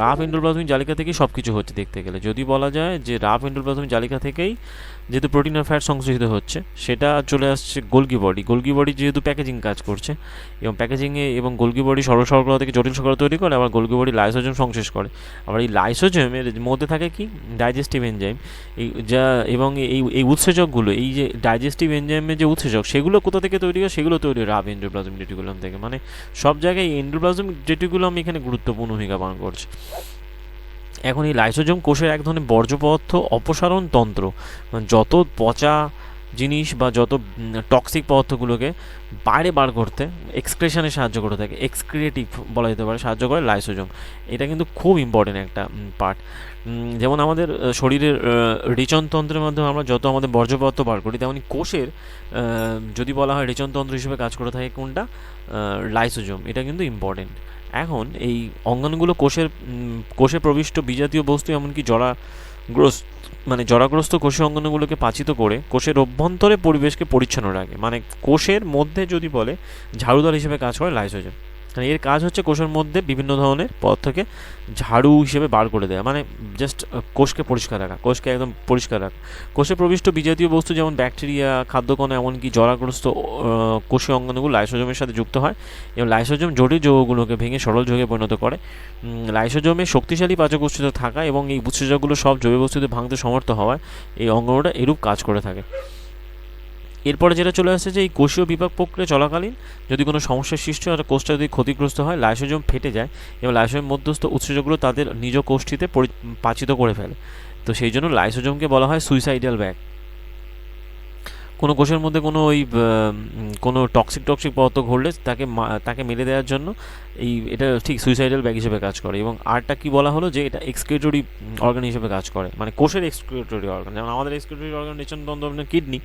রাফ এন্ডোপ্লাজমিক জালিকা থেকেই সব কিছু হচ্ছে দেখতে গেলে। যদি বলা যায় যে রাফ এন্ডোপ্লাজমিক জালিকা থেকেই যেহেতু প্রোটিন আর ফ্যাট সংশ্লেষিত হচ্ছে, সেটা চলে আসছে গোলগি বডি যেহেতু প্যাকেজিং কাজ করছে এবং প্যাকেজিংয়ে এবং গোলগি বডি সরল শর্করা থেকে জটিল শর্করা তৈরি করে, আবার গোলগি বডি লাইসোজোম সংশ্লেষ করে। আবার এই লাইসোজোমের মধ্যে থাকে কি ডাইজেস্টিভ এনজাইম, এই যা এবং এই উৎসেচকগুলো, এই যে ডাইজেস্টিভ এনজাইমের যে উৎসেচক, সেগুলো কোথা থেকে তৈরি হয়, সেগুলো তৈরি হয় রাফ এন্ডোপ্লাজমিক রেটিকুলাম থেকে। মানে সব জায়গায় এন্ডোপ্লাজমিক রেটিকুলাম এখানে গুরুত্বপূর্ণ ভূমিকা পালন করছে। এখন এই লাইসোজোম কোষের এক ধরনের বর্জ্য পদার্থ অপসারণ তন্ত্র, যত পচা জিনিস বা যত টক্সিক পদার্থগুলোকে বাইরে বার করতে এক্সক্রেশনে সাহায্য করে থাকে, এক্সক্রিয়েটিভ বলা যেতে পারে, সাহায্য করে লাইসোজোম। এটা কিন্তু খুব ইম্পর্টেন্ট একটা পার্ট। যেমন আমাদের শরীরের রেচনতন্ত্রের মাধ্যমে আমরা যত আমাদের বর্জ্য পদার্থ বার করি, তেমনি কোষের যদি বলা হয় রেচনতন্ত্র হিসেবে কাজ করে থাকে কোনটা, লাইসোজোম। এটা কিন্তু ইম্পর্টেন্ট। এখন এই অঙ্গাণুগুলো কোষে প্রবিষ্ট বিজাতীয় বস্তু, এমনকি জরাগ্রস্ত কোষীয় অঙ্গাণুগুলোকে পাচিত করে কোষের অভ্যন্তরে পরিবেশকে পরিচ্ছন্ন রাখে। মানে কোষের মধ্যে যদি বলে ঝাড়ুদার হিসেবে কাজ করে লাইসোজোম। মানে এর কাজ হচ্ছে কোষের মধ্যে বিভিন্ন ধরনের পদার্থকে ঝাড়ু হিসেবে বার করে দেওয়া, মানে জাস্ট কোষকে পরিষ্কার রাখা, কোষকে একদম পরিষ্কার রাখা। কোষে প্রবিষ্ট বিজাতীয় বস্তু যেমন ব্যাকটেরিয়া, খাদ্যকণা, এমনকি জরাগ্রস্ত কোষীয় অঙ্গাণুগুলো লাইসোজোমের সাথে যুক্ত হয় এবং লাইসোজোম জটিল যৌগগুলোকে ভেঙে সরল যৌগে পরিণত করে। লাইসোজোমে শক্তিশালী পাচক উৎসেচক থাকা এবং এই উৎসেচকগুলো সব জৈব বস্তুতে ভাঙতে সমর্থ হওয়ায় এই অঙ্গাণুটা এরূপ কাজ করে থাকে। এরপরে যেটা চলে আসছে যে এই কোষীয় বিপাক প্রক্রিয়া চলাকালীন যদি কোনো সমস্যার সৃষ্টি হয়, কোষটা যদি ক্ষতিগ্রস্ত হয়, লাইসোজোম ফেটে যায় এবং লাইসোজোমের মধ্যস্থ উৎসেচকগুলো তাদের নিজ কোষটিতে পাচিত করে ফেলে। তো সেই জন্য লাইসোজোমকে বলা হয় সুইসাইডাল ব্যাগ। কোনো কোষের মধ্যে কোনো টক্সিক পদার্থ ঘটলে তাকে মেরে দেওয়ার জন্য এটা ঠিক সুইসাইডাল ব্যাগ হিসেবে কাজ করে। এবং আরটা কি বলা হলো যে এটা এক্সক্রিয়েটরি অর্গান হিসেবে কাজ করে, মানে কোষের এক্সক্রিয়েটরি অর্গান। যেমন আমাদের এক্সক্রিয়েটরি অর্গান রেচনতন্ত্র, কিডনি,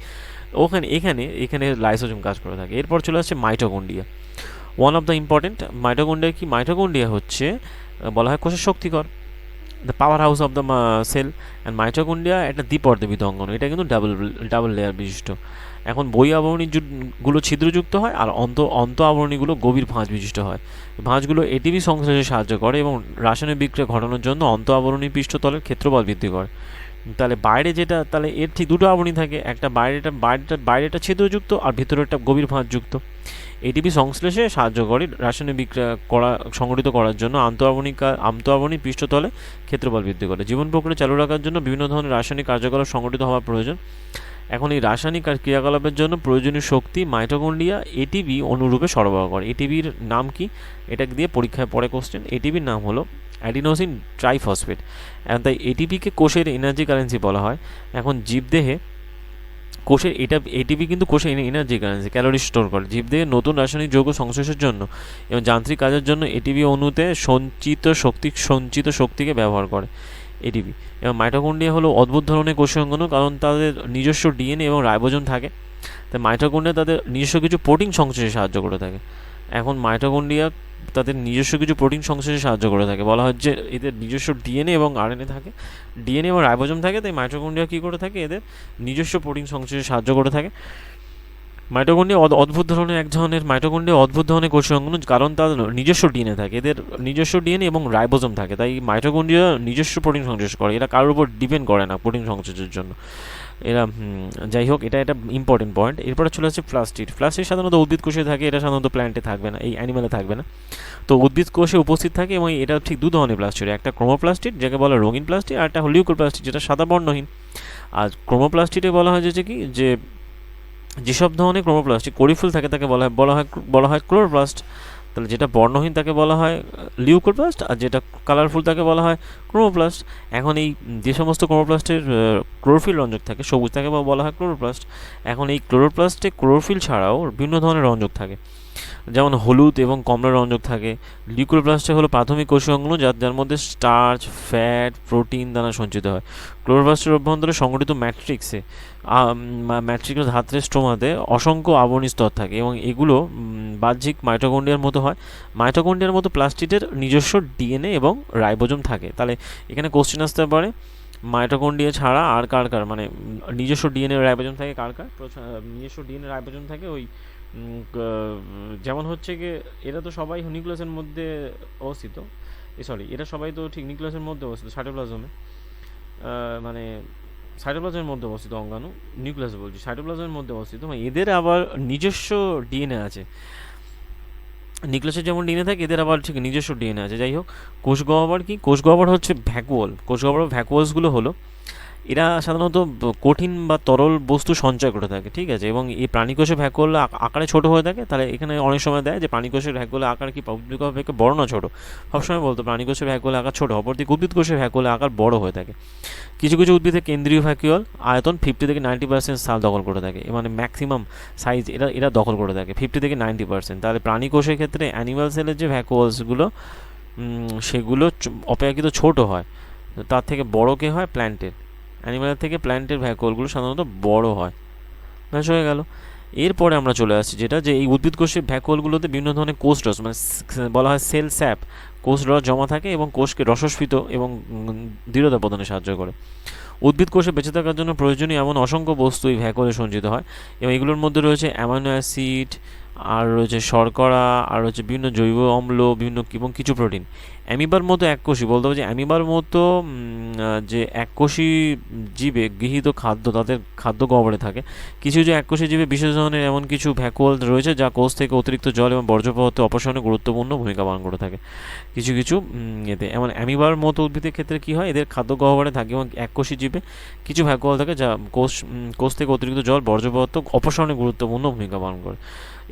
এখানে লাইসোজোম কাজ করে থাকে। এরপর চলে আসছে mitochondria, one of the important. Mitochondria হচ্ছে বলা হয় কোষের শক্তিকর, the power house of the cell. And mitochondria একটা দ্বিপর্দবিত অঙ্গাণু, এটা কিন্তু ডাবল লেয়ার বিশিষ্ট। এখন বহিঃ আবরণীগুলো ছিদ্রযুক্ত হয় আর অন্ত আবরণীগুলো গভীর ভাঁজ বিশিষ্ট হয়। ভাঁজগুলো এটিপি সংশ্লেষে সাহায্য করে এবং রাসায়নিক বিক্রিয়া ঘটানোর জন্য অন্ত আবরণী পৃষ্ঠতলের ক্ষেত্রফল বৃদ্ধি করে। তাহলে বাইরে যেটা, তাহলে এর ঠিক দুটো আবরণী থাকে, একটা বাইরেটা ছিদ্রযুক্ত আর ভিতরেরটা গভীর ভাঁজযুক্ত। এটিপি সংশ্লেষে সাহায্য করে রাসায়নিক বিক্রিয়া সংগঠিত করার জন্য। আন্তঃআবরণী পৃষ্ঠতলে ক্ষেত্রফল বৃদ্ধি করে। জীবন প্রক্রিয়া চালু রাখার জন্য বিভিন্ন ধরনের রাসায়নিক কার্যকলাপ সংগঠিত হওয়া প্রয়োজন। এখন এই রাসায়নিক ক্রিয়াকলাপের জন্য প্রয়োজনীয় শক্তি মাইটোকন্ড্রিয়া এটিপি অনুরূপে সরবরাহ করে। এটিপির নাম কি, এটা দিয়ে পরীক্ষায় পড়ে কোশ্চেন। এটিপির নাম হলো অ্যাডিনোসিন ট্রাইফসফেট। এখন তাই এটিপিকে কোষের এনার্জি কারেন্সি বলা হয়। এখন জীবদেহে কোষের এটিপি কিন্তু কোষের এনার্জি কারেন্সি, ক্যালোরি স্টোর করে। জীবদেহে নতুন রাসায়নিক যৌগ সংশ্লেষের জন্য এবং যান্ত্রিক কাজের জন্য এটিপি অণুতে সঞ্চিত শক্তিকে ব্যবহার করে এটিপি। এবং মাইটোকন্ড্রিয়া হলো অদ্ভুত ধরনের কোষীয় অঙ্গাণু, কারণ তাদের নিজস্ব ডিএনএ এবং রাইবোজোম থাকে। তাই মাইটোকন্ড্রিয়া তাদের নিজস্ব কিছু প্রোটিন সংশ্লেষে সাহায্য করে থাকে। এখন মাইটোকন্ড্রিয়া তাদের নিজস্ব কিছু প্রোটিন সংশ্লেষে সাহায্য করে থাকে। বলা হয় যে এদের নিজস্ব ডিএনএ এবং আরএনএ থাকে, ডিএনএ এবং রাইবোজোম থাকে। তাই মাইটোকন্ড্রিয়া কী করে থাকে, এদের নিজস্ব প্রোটিন সংশ্লেষে সাহায্য করে থাকে। মাইটোকন্ড্রিয়া অদ্ভুত ধরনের কোষীয় অঙ্গাণু, কারণ তার নিজস্ব ডিএনএ থাকে, এদের নিজস্ব ডিএনএ এবং রাইবোজোম থাকে। তাই মাইটোকন্ড্রিয়া নিজস্ব প্রোটিন সংশ্লেষ করে, এরা কারোর উপর ডিপেন্ড করে না প্রোটিন সংশ্লেষের জন্য এরা। যাই হোক, এটা একটা ইম্পর্টেন্ট পয়েন্ট। এরপরে চলে আসছে প্লাস্টিড। প্লাস্টিড সাধারণত উদ্ভিদ কোষে থাকে, এটা সাধারণত প্ল্যান্টে থাকবে না, এই অ্যানিমালে থাকবে না। তো উদ্ভিদ কোষে উপস্থিত থাকে এবং এটা ঠিক দু ধরনের প্লাস্টিড, একটা ক্রোমোপ্লাস্টিড যাকে বলা রঙিন প্লাস্টিড, আর একটা হলো লিউকোপ্লাস্টিড যেটা সাদা বর্ণহীন। আর ক্রোমোপ্লাস্টিডে বলা হয় যে যেসব ধরনের ক্রোমোপ্লাস্ট করিফুল থাকে তাকে বলা হয় ক্লোরোপ্লাস্ট। তাহলে যেটা বর্ণহীন তাকে বলা হয় লিউকোপ্লাস্ট, আর যেটা কালারফুল তাকে বলা হয় ক্রোমোপ্লাস্ট। এখন এই যে সমস্ত ক্রোমোপ্লাস্টের ক্লোরোফিল রঞ্জক থাকে সবুজ, তাকে বলা হয় ক্লোরোপ্লাস্ট। এখন এই ক্লোরোপ্লাস্টে ক্লোরোফিল ছাড়াও বিভিন্ন ধরনের রঞ্জক থাকে, যেমন হলুদ এবং কমলা রঞ্জক থাকে। লিউকোপ্লাস্টে হলো প্রাথমিক কোষীয় অঙ্গাণু যার মধ্যে স্টার্চ, ফ্যাট, প্রোটিন দ্বারা সঞ্চিত হয়। ক্লোরোপ্লাস্টের অভ্যন্তরে সংগঠিত ম্যাট্রিক্স ধাত্রে স্ট্রোমাতে অসংখ্য আবরণী স্তর থাকে এবং এগুলো বাহ্যিক মাইটোকন্ড্রিয়ার মতো হয়। মাইটোকন্ড্রিয়ার মতো প্লাস্টিডের নিজস্ব ডিএনএ এবং রাইবোজোম থাকে। তাহলে এখানে কোশ্চেন আসতে পারে মাইটোকন্ড্রিয়া ছাড়া আর কার মানে নিজস্ব ডিএনএ রাইবোজোম থাকে নিজস্ব ডিএনএ রাইবোজোম থাকে ওই যেমন হচ্ছে গিয়ে এরা তো সবাই নিউক্লিয়াসের মধ্যে অবস্থিত, এরা সবাই তো ঠিক নিউক্লিয়াসের মধ্যে অবস্থিত, সাইটোপ্লাজমে মানে সাইটোপ্লাজমের মধ্যে অবস্থিত অঙ্গাণু, নিউক্লিয়াস বলছি, সাইটোপ্লাজমের মধ্যে অবস্থিত। এদের আবার নিজস্ব ডিএনএ আছে, নিউক্লিয়াসের যেমন ডিএনএ থাকে এদের আবার ঠিক নিজস্ব ডিএনএ আছে। যাই হোক, কোষ গহ্বর কি, কোষ গহ্বর হচ্ছে ভ্যাকুওলসগুলো হলো এরা সাধারণত কঠিন বা তরল বস্তু সঞ্চয় করে থাকে, ঠিক আছে। এবং এই প্রাণীকোষে ভ্যাকুওল আকারে ছোট হয়ে থাকে। তাহলে এখানে অনেক সময় দেয় যে প্রাণীকোষের ভ্যাকুওলের আকার কি উদ্ভিদ থেকে বড় না ছোট, সবসময় বলতো প্রাণীকোষের ভ্যাকুওলের আকার ছোট, অপরদিকে উদ্ভিদ কোষের ভ্যাকুওলের আকার বড় হয়ে থাকে। কিছু উদ্ভিদের কেন্দ্রীয় ভ্যাকুওল আয়তন 50 থেকে 90% স্থান দখল করে থাকে, মানে ম্যাক্সিমাম সাইজ এরা দখল করে থাকে 50 থেকে 90%। তাহলে প্রাণীকোষের ক্ষেত্রে অ্যানিমাল সেলের যে ভ্যাকুওলসগুলো সেগুলো অপেক্ষাকৃত ছোট হয়, তার থেকে বড় কে হয় প্ল্যান্টের, অ্যানিমালের থেকে প্ল্যান্টের ভ্যাকুওলগুলো সাধারণত বড় হয়। ব্যাস হয়ে গেল। এরপরে আমরা চলে আসছি যেটা যে এই উদ্ভিদ কোষের ভ্যাকুওলগুলোতে বিভিন্ন ধরনের কোষ রস মানে বলা হয় সেল স্যাপ, কোষ রস জমা থাকে এবং কোষকে রসস্ফীত এবং দৃঢ়তা প্রদানে সাহায্য করে। উদ্ভিদ কোষে বেঁচে থাকার জন্য প্রয়োজনীয় এমন অসংখ্য বস্তু এই ভ্যাকুওলে সঞ্চিত হয় এবং এগুলোর মধ্যে রয়েছে অ্যামাইনো অ্যাসিড, আর রয়েছে শর্করা, আর রয়েছে বিভিন্ন জৈব অম্ল, এবং কিছু প্রোটিন। অ্যামিবার মতো এককোষী বলতে হবে যে অ্যামিবার মতো যে এককোষী জীবে গৃহীত খাদ্য তাদের খাদ্য গহ্বরে থাকে। কিছু এককোষী জীবে বিশেষ ধরনের এমন কিছু ভ্যাকুওল রয়েছে যা কোষ থেকে অতিরিক্ত জল এবং বর্জ্য পদার্থ অপসারণে গুরুত্বপূর্ণ ভূমিকা পালন করে থাকে। কিছু এতে এমন অ্যামিবার মতো উদ্ভিদের ক্ষেত্রে কী হয়, এদের খাদ্য গহ্বরে থাকে এবং এককোষী জীবে কিছু ভ্যাকুওল থাকে যা কোষ থেকে অতিরিক্ত জল বর্জ্য পদার্থ অপসারণে গুরুত্বপূর্ণ ভূমিকা পালন করে।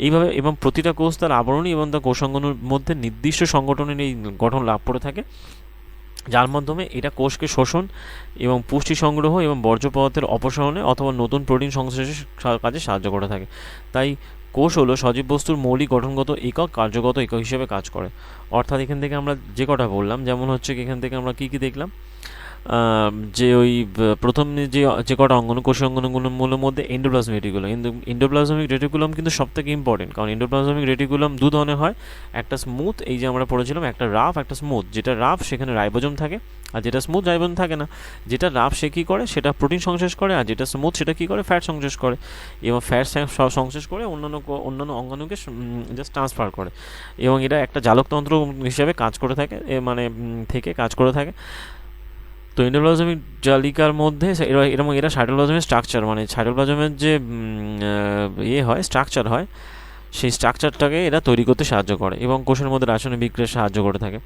এইভাবে এবং প্রতিটা কোষ তার আবরণী এবং তার কোষাঙ্গনের মধ্যে নির্দিষ্ট সংগঠনের এই গঠন লাভ করে থাকে, যার মাধ্যমে এটা কোষকে শোষণ এবং পুষ্টি সংগ্রহ এবং বর্জ্য পদার্থের অপসারণে অথবা নতুন প্রোটিন সংশ্লেষের কাজে সাহায্য করে থাকে। তাই কোষ হলো সজীব বস্তুর মৌলিক গঠনগত একক, কার্যগত একক হিসেবে কাজ করে। অর্থাৎ এখান থেকে আমরা যে কটা বললাম, যেমন হচ্ছে এখান থেকে আমরা কী দেখলাম, যে ওই প্রথম যে কটা অঙ্গাণু কোষীয় অঙ্গাণুগুলোর মধ্যে এন্ডোপ্লাজমিক রেটিকুলাম, এন্ডোপ্লাজমিক রেটিকুলাম কিন্তু সবথেকে ইম্পর্টেন্ট, কারণ এন্ডোপ্লাজমিক রেটিকুলাম দু ধরনের হয়, একটা স্মুথ, এই যে আমরা পড়েছিলাম, একটা রাফ একটা স্মুথ। যেটা রাফ সেখানে রাইবোজোম থাকে, আর যেটা স্মুথ রাইবোজোম থাকে না। যেটা রাফ সে কী করে, সেটা প্রোটিন সংশ্লেষ করে, আর যেটা স্মুথ সেটা কী করে, ফ্যাট সংশ্লেষ করে, এবং ফ্যাট সংশ্লেষ করে অন্যান্য অঙ্গাণুকে জাস্ট ট্রান্সফার করে, এবং এটা একটা জালকতন্ত্র হিসেবে কাজ করে থাকে, কাজ করে থাকে। তো এন্ডোপ্লাজমিক জালিকার মধ্যে এরা সাইটোপ্লাজমের স্ট্রাকচার, মানে সাইটোপ্লাজমের যে হয় স্ট্রাকচার হয়, সেই স্ট্রাকচারটাকে এরা তৈরি করতে সাহায্য করে এবং কোষের মধ্যে রাসায়নিক বিক্রিয়ায় সাহায্য করে থাকে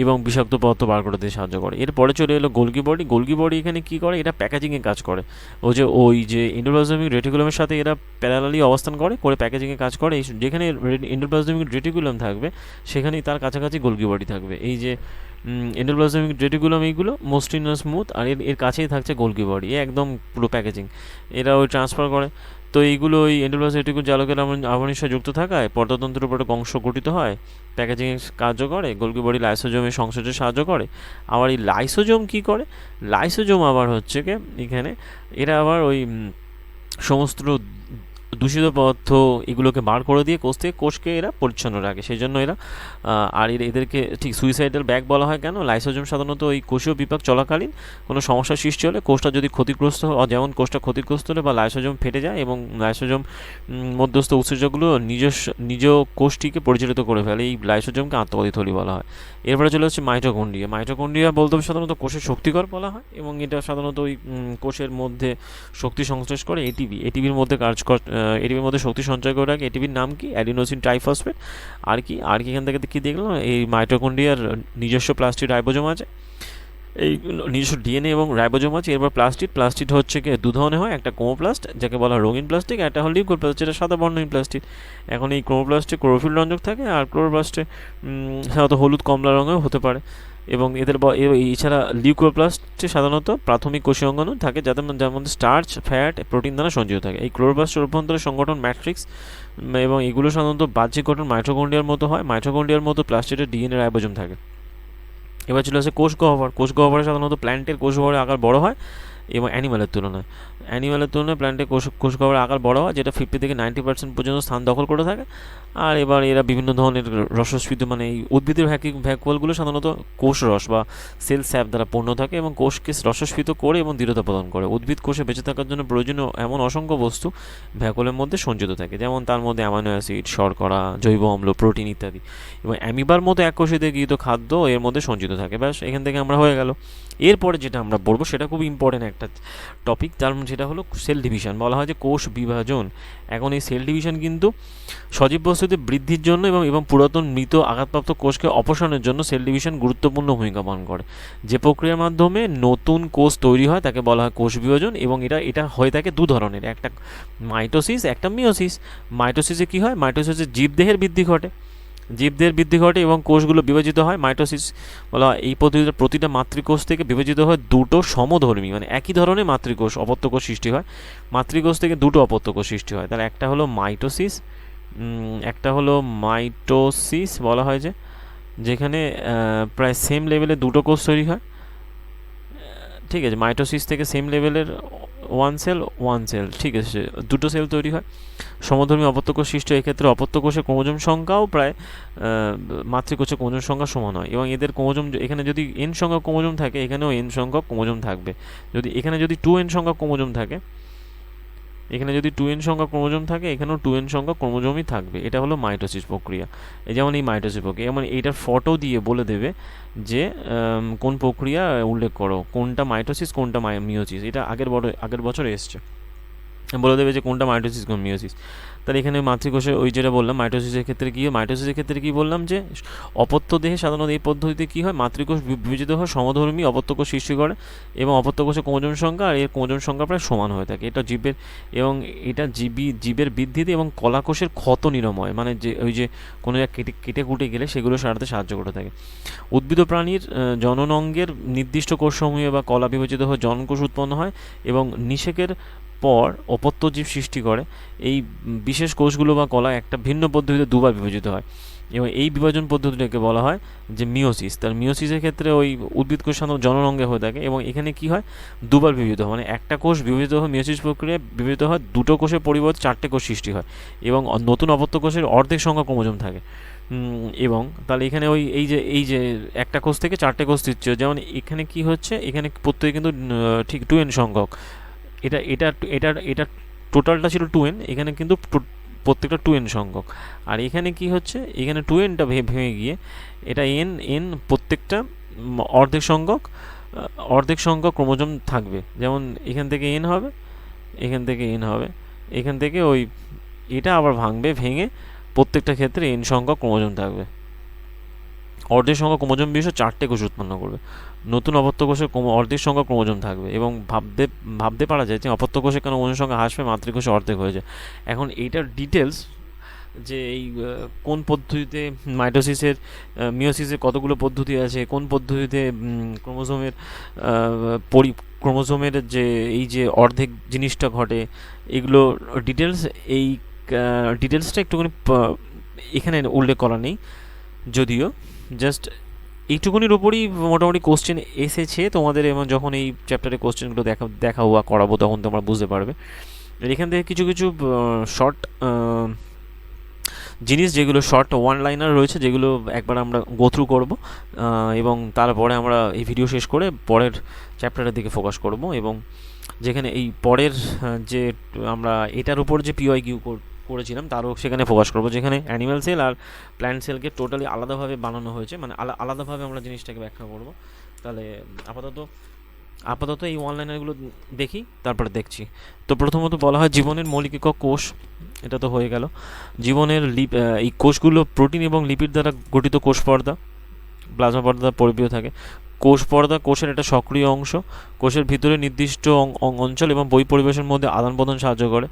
এবং বিষাক্ত পদার্থ বার করতে সাহায্য করে। এরপরে চলে এলো গোলগি বডি। গোলগি বডি এখানে কী করে, এটা প্যাকেজিংয়ে কাজ করে। ওই যে এন্ডোপ্লাজমিক রেটিকুলামের সাথে এরা প্যারালালি অবস্থান করে প্যাকেজিংয়ে কাজ করে। যেখানে এন্ডোপ্লাজমিক রেটিকুলাম থাকবে সেখানেই তার কাছাকাছি গোলগি বডি থাকবে। এই যে এন্ডোপ্লাজমিক রেটিকুলাম এইগুলো মসৃণ স্মুথ, আর এর কাছেই থাকছে গোলগি বডি, একদম পুরো প্যাকেজিং। এরা ওই ট্রান্সফার করে। তো এইগুলো ওই এন্ডোপ্লাজমিক রেটিকুলাম জালকের আবরণীর সাথে যুক্ত থাকায় পর্দাতন্ত্রের উপর একটা অংশ গঠিত হয়, প্যাকেজিংয়ে কার্য করে। গোলগি বডি লাইসোজোমের সংশ্লেষে সাহায্য করে। আবার এই লাইসোজোম কী করে, লাইসোজোম আবার হচ্ছে কি এখানে এরা আবার ওই সমস্ত দূষিত পদার্থ এগুলোকে বার করে দিয়ে কোষকে এরা পরিচ্ছন্ন রাখে। সেই জন্য এরা আর এদেরকে ঠিক সুইসাইডাল ব্যাগ বলা হয়। কেন? লাইসোজোম সাধারণত ওই কোষীয় বিপাক চলাকালীন কোনো সমস্যার সৃষ্টি হলে, কোষটা যদি ক্ষতিগ্রস্ত হয়, যেমন কোষটা ক্ষতিগ্রস্ত হলে বা লাইসোজোম ফেটে যায় এবং লাইসোজোম মধ্যস্থ উৎসেচকগুলো নিজ কোষটিকে পরিচালিত করে ফেলে, এই লাইসোজোমকে আত্মঘাতী থলি বলা হয়। এরপরে চলে হচ্ছে মাইটোকন্ড্রিয়া। মাইটোকন্ড্রিয়া বলতে সাধারণত কোষের শক্তিকর বলা হয় এবং এটা সাধারণত ওই কোষের মধ্যে শক্তি সংশ্লেষ করে। এটিপির মধ্যে এটিপির মধ্যে শক্তি সঞ্চয় করে রাখে। এটিপির নাম কি? Adenosine triphosphate. আর কি এখান থেকে কী দেখলাম, এই মাইটোকন্ড্রিয়ার নিজস্ব প্লাস্টিড রাইবোজোম আছে, এই নিজস্ব ডিএনএ এবং রাইবোজোম আছে। এরপর প্লাস্টিড হচ্ছে কি দু ধরনের হয়, একটা ক্রোমোপ্লাস্ট যাকে বলা হয় রঙিন প্লাস্টিক, একটা হল লিউকোড প্লাস্ট যেটা সাদা বর্ণহীন প্লাস্টিক। এখন এই ক্রোমোপ্লাস্টে ক্লোরোফিল রঞ্জক থাকে, আর ক্লোরোপ্লাস্টে সাধারণত হলুদ কমলা রঙেও হতে পারে। এবং এছাড়া লিউকোপ্লাস্টে সাধারণত প্রাথমিক কোষীয় অঙ্গাণু থাকে যার মধ্যে স্টার্চ, ফ্যাট, প্রোটিন দ্বারা সঞ্চিত থাকে। এই ক্লোরোপ্লাস্টের অভ্যন্তরে সংগঠন ম্যাট্রিক্স এবং এগুলো সাধারণত বাহ্যিক গঠন মাইটোকন্ড্রিয়ার মতো হয়। মাইটোকন্ড্রিয়ার মতো প্লাস্টিডের ডিএনএ রাইবোজোম থাকে। এবার চলে আসে কোষ গহ্বরে সাধারণত প্ল্যান্টের কোষ গহ্বরের আকার বড় হয় এবং অ্যানিমালের তুলনায় প্ল্যান্টের কোষ গহ্বরের আকার বড় হয়, যেটা 50 থেকে 90% পর্যন্ত স্থান দখল করে থাকে। আর এবার এরা বিভিন্ন ধরনের রসস্ফীত, মানে এই উদ্ভিদের ভ্যাকুয়ালগুলো সাধারণত কোষ রস বা সেল স্যাপ দ্বারা পূর্ণ থাকে এবং কোষকে রসস্ফীত করে এবং দৃঢ়তা প্রদান করে। উদ্ভিদ কোষে বেঁচে থাকার জন্য প্রয়োজনীয় এমন অসংখ্য বস্তু ভ্যাকুয়ালের মধ্যে সঞ্চিত থাকে, যেমন তার মধ্যে অ্যামাইনো অ্যাসিড, শর্করা, জৈব অম্ল, প্রোটিন ইত্যাদি। এবং অ্যামিবার মতো এককোষীয় গৃহীত খাদ্য এর মধ্যে সঞ্চিত থাকে। ব্যাস, এখান থেকে আমরা হয়ে গেল। এরপরে যেটা আমরা বলবো সেটা খুব ইম্পর্টেন্ট একটা টপিক, যেটা হলো সেল ডিভিশন। বলা হয় যে কোষ বিভাজন। এখন এই সেল ডিভিশন কিন্তু সজীব বস্তুতে বৃদ্ধির জন্য এবং পুরাতন মৃত আঘাতপ্রাপ্ত কোষকে অপসারণের জন্য সেল ডিভিশন গুরুত্বপূর্ণ ভূমিকা পালন করে। যে প্রক্রিয়ার মাধ্যমে নতুন কোষ তৈরি হয় তাকে বলা হয় কোষ বিভাজন এবং এটা হয়ে থাকে দু ধরনের, একটা মাইটোসিস, একটা মিওসিস। মাইটোসিসে কী হয়? মাইটোসিসে জীবদেহের বৃদ্ধি ঘটে এবং কোষগুলো বিভাজিত হয়। মাইটোসিস বলা হয় এই পদ্ধতিতে প্রতিটা মাতৃকোষ থেকে বিভাজিত হয় দুটো সমধর্মী, মানে একই ধরনের মাতৃকোষ, অপত্যকোষ সৃষ্টি হয়। মাতৃকোষ থেকে দুটো অপত্যকোষ সৃষ্টি হয়। তাহলে একটা হলো মাইটোসিস বলা হয় যেখানে প্রায় সেম লেভেলে দুটো কোষ তৈরি হয়। ঠিক আছে, মাইটোসিস থেকে সেম লেভেলের ওয়ান সেল, ঠিক আছে, দুটো সেল তৈরি হয়। সমধর্মী অপত্যকোষ সৃষ্টি, এক্ষেত্রে অপত্যকোষের ক্রোমোজোম সংখ্যাও প্রায় মাতৃকোষের ক্রোমোজোম সংখ্যা সমান হয় এবং এদের ক্রোমোজোম, এখানে যদি n সংখ্যক ক্রোমোজোম থাকে এখানেও n সংখ্যক ক্রোমোজোম থাকবে। এখানে যদি 2n সংখ্যক ক্রোমোজোম থাকে এখানেও 2n সংখ্যক ক্রোমোজোমই থাকবে। এটা হলো মাইটোসিস প্রক্রিয়া। যেমন এই মাইটোসিস প্রক্রিয়া, যেমন এইটার ফটো দিয়ে বলে দেবে যে কোন প্রক্রিয়া উল্লেখ করো, কোনটা মাইটোসিস কোনটা মিওসিস। এটা আগের বছর এসছে, বলে দেবে যে কোনটা মাইটোসিস কোন মিওসিস। তাহলে এখানে মাতৃকোষে ওই যেটা বললাম মাইটোসিসের ক্ষেত্রে কি বললাম যে অপত্য দেহে সাধারণত এই পদ্ধতিতে কী হয়, মাতৃকোষ বিভাজিত হয়, সমধর্মী অপত্যকোষ সৃষ্টি করে এবং অপত্যকোষের ক্রোমোজোম সংখ্যা আর এর ক্রোমোজোম সংখ্যা প্রায় সমান হয়ে থাকে। এটা জীবের বৃদ্ধিতে এবং কলাকোষের ক্ষত নিরাময়, মানে যে কোনো কেটে কুটে গেলে সেগুলো সারাতে সাহায্য করে থাকে। উদ্ভিদ প্রাণীর জননাঙ্গের নির্দিষ্ট কোষসমূহে বা কলা বিভাজিত হয়ে জননকোষ উৎপন্ন হয় এবং নিষেকের পর অপত্য জীব সৃষ্টি করে। এই বিশেষ কোষগুলো বা কলা একটা ভিন্ন পদ্ধতিতে দুবার বিভাজিত হয় এবং এই বিভাজন পদ্ধতিটাকে বলা হয় যে মিওসিস। তার মিওসিসের ক্ষেত্রে ওই উদ্ভিদ কোষ সাধারণত জননাঙ্গে হয়ে থাকে এবং এখানে কি হয়, দুবার বিভাজিত হয়, মানে একটা কোষ বিভাজিত হয়, মিওসিস প্রক্রিয়ায় বিভাজিত হয়, দুটো কোষের পরিবর্তে 4টে কোষ সৃষ্টি হয় এবং নতুন অপত্য কোষের অর্ধেক সংখ্যক ক্রোমোজোম থাকে। এবং তাহলে এখানে এই যে একটা কোষ থেকে 4টে কোষ সৃষ্টি হয়। যেমন এখানে কি হচ্ছে, এখানে প্রত্যেকে কিন্তু ঠিক 2n সংখ্যক, এটা টোটালটা ছিল 2n, এখানে কিন্তু প্রত্যেকটা 2n সংখ্যক। আর এখানে কি হচ্ছে, এখানে 2nটা ভেঙে গিয়ে এটা n প্রত্যেকটা অর্ধেক সংখ্যক অর্ধেক সংখ্যক ক্রোমোজোম থাকবে, যেমন এখান থেকে এন হবে, এখান থেকে এন হবে, এখান থেকে ওই এটা আবার ভাঙবে, ভেঙে প্রত্যেকটা ক্ষেত্রে এন সংখ্যক ক্রোমোজোম থাকবে। অর্ধেক সংখ্যক ক্রোমোজোম বিশিষ্ট 4টে কোষ উৎপন্ন করবে। নতুন অপত্য কোষে অর্ধেক সংখ্যক ক্রোমোজোম থাকবে এবং ভাবতে পারা যায় যে অপত্য কোষে কেন ক্রোমোজোম সংখ্যা হ্রাস পেয়ে মাতৃকোষে অর্ধেক হয়ে যায়। এখন এইটার ডিটেলস যে এই কোন পদ্ধতিতে মাইটোসিসের মিওসিসের কতগুলো পদ্ধতি আছে, কোন পদ্ধতিতে ক্রোমোজোমের ক্রোমোজোমের যে এই যে অর্ধেক জিনিসটা ঘটে, এগুলো ডিটেলস, এই ডিটেলসটা একটুখানি এখানে উল্লেখ করা নেই, যদিও জাস্ট এইটুকুনির ওপরই মোটামুটি কোশ্চেন এসেছে তোমাদের, এবং যখন এই চ্যাপ্টারে কোশ্চেনগুলো দেখাবো বা করাবো তখন তোমরা বুঝতে পারবে। এখান থেকে কিছু কিছু শর্ট জিনিস, যেগুলো শর্ট ওয়ান লাইনার রয়েছে, যেগুলো একবার আমরা গো থ্রু করবো, এবং তারপরে আমরা এই ভিডিও শেষ করে পরের চ্যাপ্টারের দিকে ফোকাস করব, এবং যেখানে এই পরের যে আমরা এটার উপর যে PYQ করেছিলাম তারও সেখানে ফোকাস করবো, যেখানে অ্যানিম্যাল সেল আর প্ল্যান্ট সেলকে টোটালি আলাদাভাবে বানানো হয়েছে, মানে আলাদাভাবে আমরা জিনিসটাকে ব্যাখ্যা করবো। তাহলে আপাতত এই অনলাইনারগুলো দেখি, তারপরে দেখছি। তো প্রথমত বলা হয় জীবনের মৌলিক একক কোষ, এটা তো হয়ে গেল। জীবনের এই কোষগুলো প্রোটিন এবং লিপিড দ্বারা গঠিত কোষ পর্দা, প্লাজমা পর্দা পরিপূরক থাকে। কোষ পর্দা কোষের একটা সক্রিয় অংশ, কোষের ভিতরে নির্দিষ্ট অঞ্চল এবং বই পরিবেশের মধ্যে আদান প্রদান সাহায্য করে।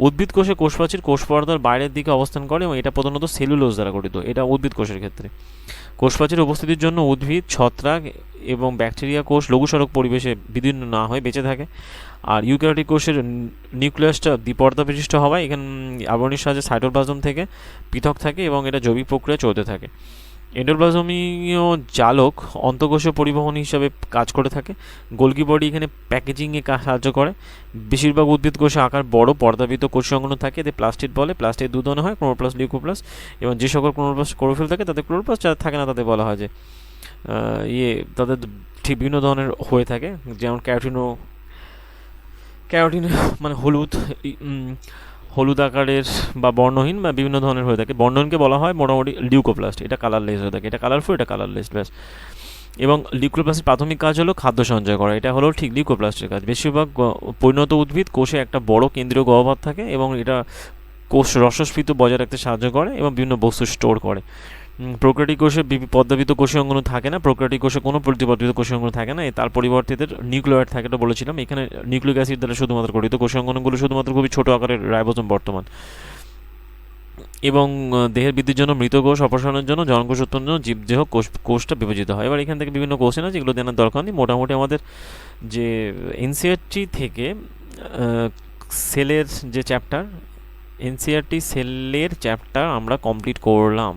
উদ্ভিদ কোষে কোষ প্রাচীর কোষ পর্দার বাইরের দিকে অবস্থান করে এবং এটা প্রধানত সেলুলোজ দ্বারা গঠিত, এটা উদ্ভিদ কোষের ক্ষেত্রে। কোষ প্রাচীর উপস্থিতির জন্য উদ্ভিদ, ছত্রাক এবং ব্যাকটেরিয়া কোষ লঘুসড়ক পরিবেশে বিদীর্ণ না হয়ে বেঁচে থাকে। আর ইউক্যারিওটিক কোষের নিউক্লিয়াসটা দ্বিপর্দা বিশিষ্ট হওয়ায় এখানে আবরণীর সাহায্যে সাইটোপ্লাজম থেকে পৃথক থাকে এবং এটা জৈবিক প্রক্রিয়া চলতে থাকে। এন্ডোপ্লাজমীয় জালক অন্তঃকোষীয় পরিবহন হিসাবে কাজ করে থাকে। গোলগি বডি এখানে প্যাকেজিংয়ে সাহায্য করে। বেশিরভাগ উদ্ভিদ কোষে আকার বড় পর্দাবৃত কোষ অঙ্গন থাকে, এতে প্লাস্টিড বলে। প্লাস্টিড দু ধরনের হয়, ক্লোরোপ্লাস্ট, লিউকোপ্লাস্ট, এবং যে সকল ক্লোরোপ্লাস্ট ক্লোরোফিল থাকে তাদের ক্লোরোপ্লাস্ট, যারা থাকে না তাদের বলা হয় যে তাদের ঠিক বিভিন্ন ধরনের হয়ে থাকে, যেমন ক্যারোটিন মানে হলুদ আকারের বা বর্ণহীন বা বিভিন্ন ধরনের হয়ে থাকে। বর্ণহীনকে বলা হয় মোটামুটি লিউকোপ্লাস্ট, এটা কালারলেস হয়ে থাকে, এটা কালারফুল, এটা কালারলেস ব্যাস। এবং লিউকোপ্লাস্টের প্রাথমিক কাজ হলো খাদ্য সঞ্চয় করা, এটা হলো ঠিক লিউকোপ্লাস্টের কাজ। বেশিরভাগ পরিণত উদ্ভিদ কোষে একটা বড় কেন্দ্রীয় গহ্বর থাকে এবং এটা কোষ রসস্ফীত বজায় রাখতে সাহায্য করে এবং বিভিন্ন বস্তু স্টোর করে। প্রোক্যারিওটিক কোষে পর্দাবৃত কোষীয় অঙ্গন থাকে না, প্রোক্যারিওটিক কোষে কোনো পর্দাবৃত কোষীয় অঙ্গন থাকে না, তার পরিবর্তে এদের নিউক্লিয়েট থাকে, এটা বলেছিলাম। এখানে নিউক্লিক অ্যাসিড দ্বারা শুধুমাত্র গঠিত কোষীয় অঙ্গনগুলো শুধুমাত্র খুবই ছোট আকারের রাইবোজোম বর্তমান। এবং দেহের বৃদ্ধির জন্য মৃত কোষ অপসারণের জন্য জনকোষ উৎপন্ন জীবদেহ কোষটা বিভাজিত হয়। এবার এখান থেকে বিভিন্ন কোশ্চেন আছে, যেগুলো জানার দরকার নেই। মোটামুটি আমাদের যে এনসিইআরটি থেকে সেলের যে চ্যাপ্টার, এনসিইআরটি সেলের চ্যাপ্টার আমরা কমপ্লিট করলাম।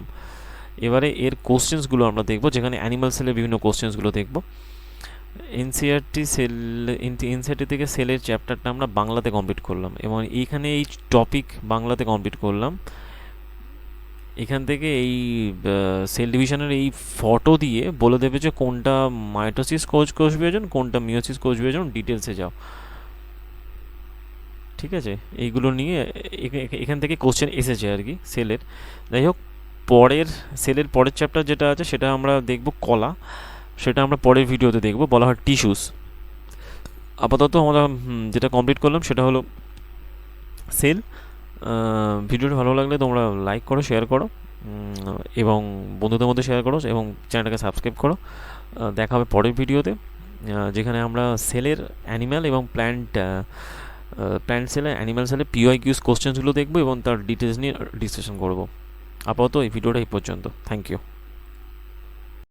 এবারে এর কোশ্চেন্সগুলো আমরা দেখব, যেখানে অ্যানিমাল সেলের বিভিন্ন কোশ্চেন্সগুলো দেখব। এনসিইআরটি থেকে সেলের চ্যাপ্টারটা আমরা বাংলাতে কমপ্লিট করলাম এবং এইখানে এই টপিক বাংলাতে কমপ্লিট করলাম। এখান থেকে এই সেল ডিভিশনের এই ফটো দিয়ে বলে দেবে যে কোনটা মাইটোসিস কোষ বিভাজন, কোনটা মিওসিস কোষ বিভাজন, ডিটেলসে যাও, ঠিক আছে? এইগুলো নিয়ে এখান থেকে কোশ্চেন এসেছে আর কি সেলের। যাই হোক, সেলের পরের চ্যাপ্টার যেটা আছে সেটা আমরা দেখব কলা, সেটা আমরা পরের ভিডিওতে দেখব, বলা হয় টিস্যুস। আপাতত আমরা যেটা কমপ্লিট করলাম সেটা হলো সেল। ভিডিওটা ভালো লাগলে তোমরা লাইক করো, শেয়ার করো এবং বন্ধুদের মধ্যে শেয়ার করো এবং চ্যানেলটাকে সাবস্ক্রাইব করো। দেখা হবে পরের ভিডিওতে, যেখানে আমরা সেলের অ্যানিম্যাল এবং প্ল্যান্ট সেলে, অ্যানিম্যাল সেলে PYQs কোশ্চেন্সগুলো দেখবো এবং তার ডিটেলস নিয়ে ডিসকাশন করবো। আপাতত এই ভিডিওটা এই পর্যন্ত। Thank you.